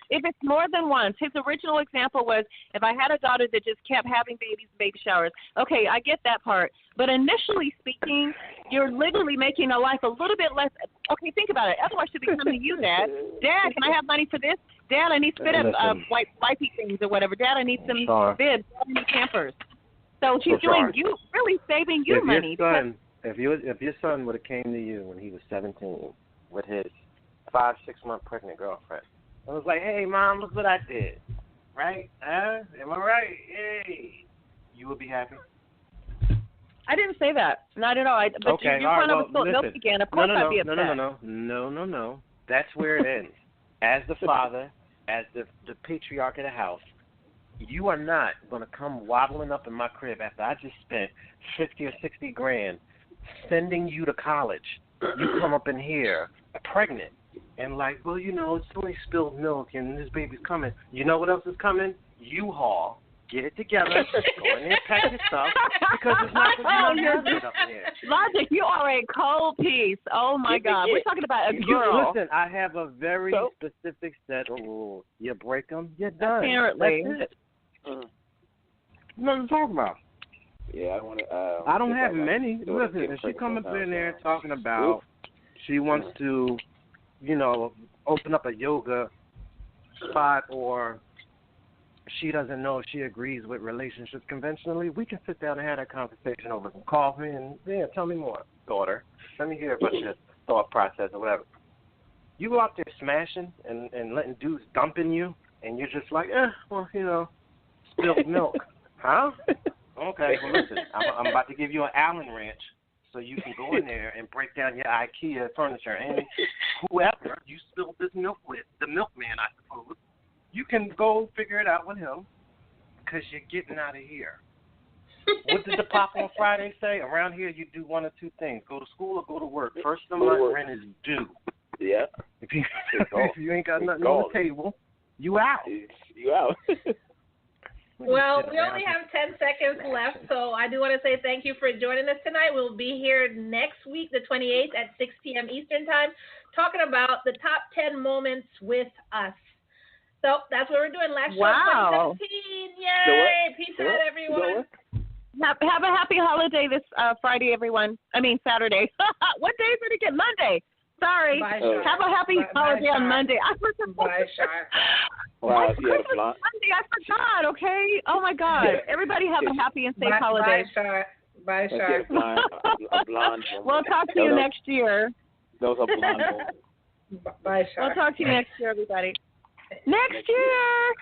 If it's more than once, his original example was if I had a daughter that just kept having baby showers. Okay, I get that part. But initially speaking, you're literally making a life a little bit less. Okay, think about it. Otherwise, she'll be coming to you, Dad. Dad, can I have money for this? Dad, I need spit up wipey things or whatever. Dad, I need some bibs. I need Pampers. So she's really saving you money. If your son would have came to you when he was 17 with his 5-6-month pregnant girlfriend, I was like, hey, Mom, look what I did. Right? Am I right? Hey. You would be happy? I didn't say that. Not at all. But okay, you're trying to spilt milk again. Of course I'd be upset. No. That's where it ends. As the father, as the patriarch of the house, you are not going to come waddling up in my crib after I just spent $50 or $60 sending you to college. You come up in here pregnant. And like, well, it's only spilled milk and this baby's coming. You know what else is coming? U-Haul. Get it together. Go in there, pack your stuff. Because it's not going to be up in here. Logic, you are a cold piece. Oh, my God. We're talking about a girl. Listen, I have a very specific set of rules. You break them, you're done. Apparently. That's it. Nothing to talk about. Yeah, I don't have many. Listen, if she come up in there talking about she wants to, open up a yoga spot, or she doesn't know if she agrees with relationships conventionally, we can sit down and have that conversation over some coffee and, tell me more, daughter. Let me hear about your thought process or whatever. You go out there smashing and letting dudes dump in you, and you're just like, spilled milk. Huh? Okay, well, listen, I'm about to give you an Allen wrench so you can go in there and break down your IKEA furniture. And whoever you spilled this milk with, the milkman, I suppose, You can go figure it out with him because you're getting out of here. What did the pop on Friday say? Around here, you do one of two things: go to school or go to work. First of the month, rent is due. Yeah. If you ain't got nothing on the table, you out. You out. Well, we only have 10 seconds left, so I do want to say thank you for joining us tonight. We'll be here next week, the 28th at 6 p.m. Eastern Time, talking about the top 10 moments with us. So that's what we're doing. Last show 2017. Yay! Peace out, everyone. Have a happy holiday this Friday, everyone. I mean, Saturday. What day is it again? Monday. Sorry. Bye, have a happy holiday on Monday. I forgot. Bye, Shar. Wow, Christmas Monday. I forgot. Okay. Oh my God. Everybody have a happy and safe holiday. Bye, Shar. Bye, Shar. A blonde We'll talk to you next year. Those are blonde. Bye, Shar. We'll talk to you next year, everybody. Next year.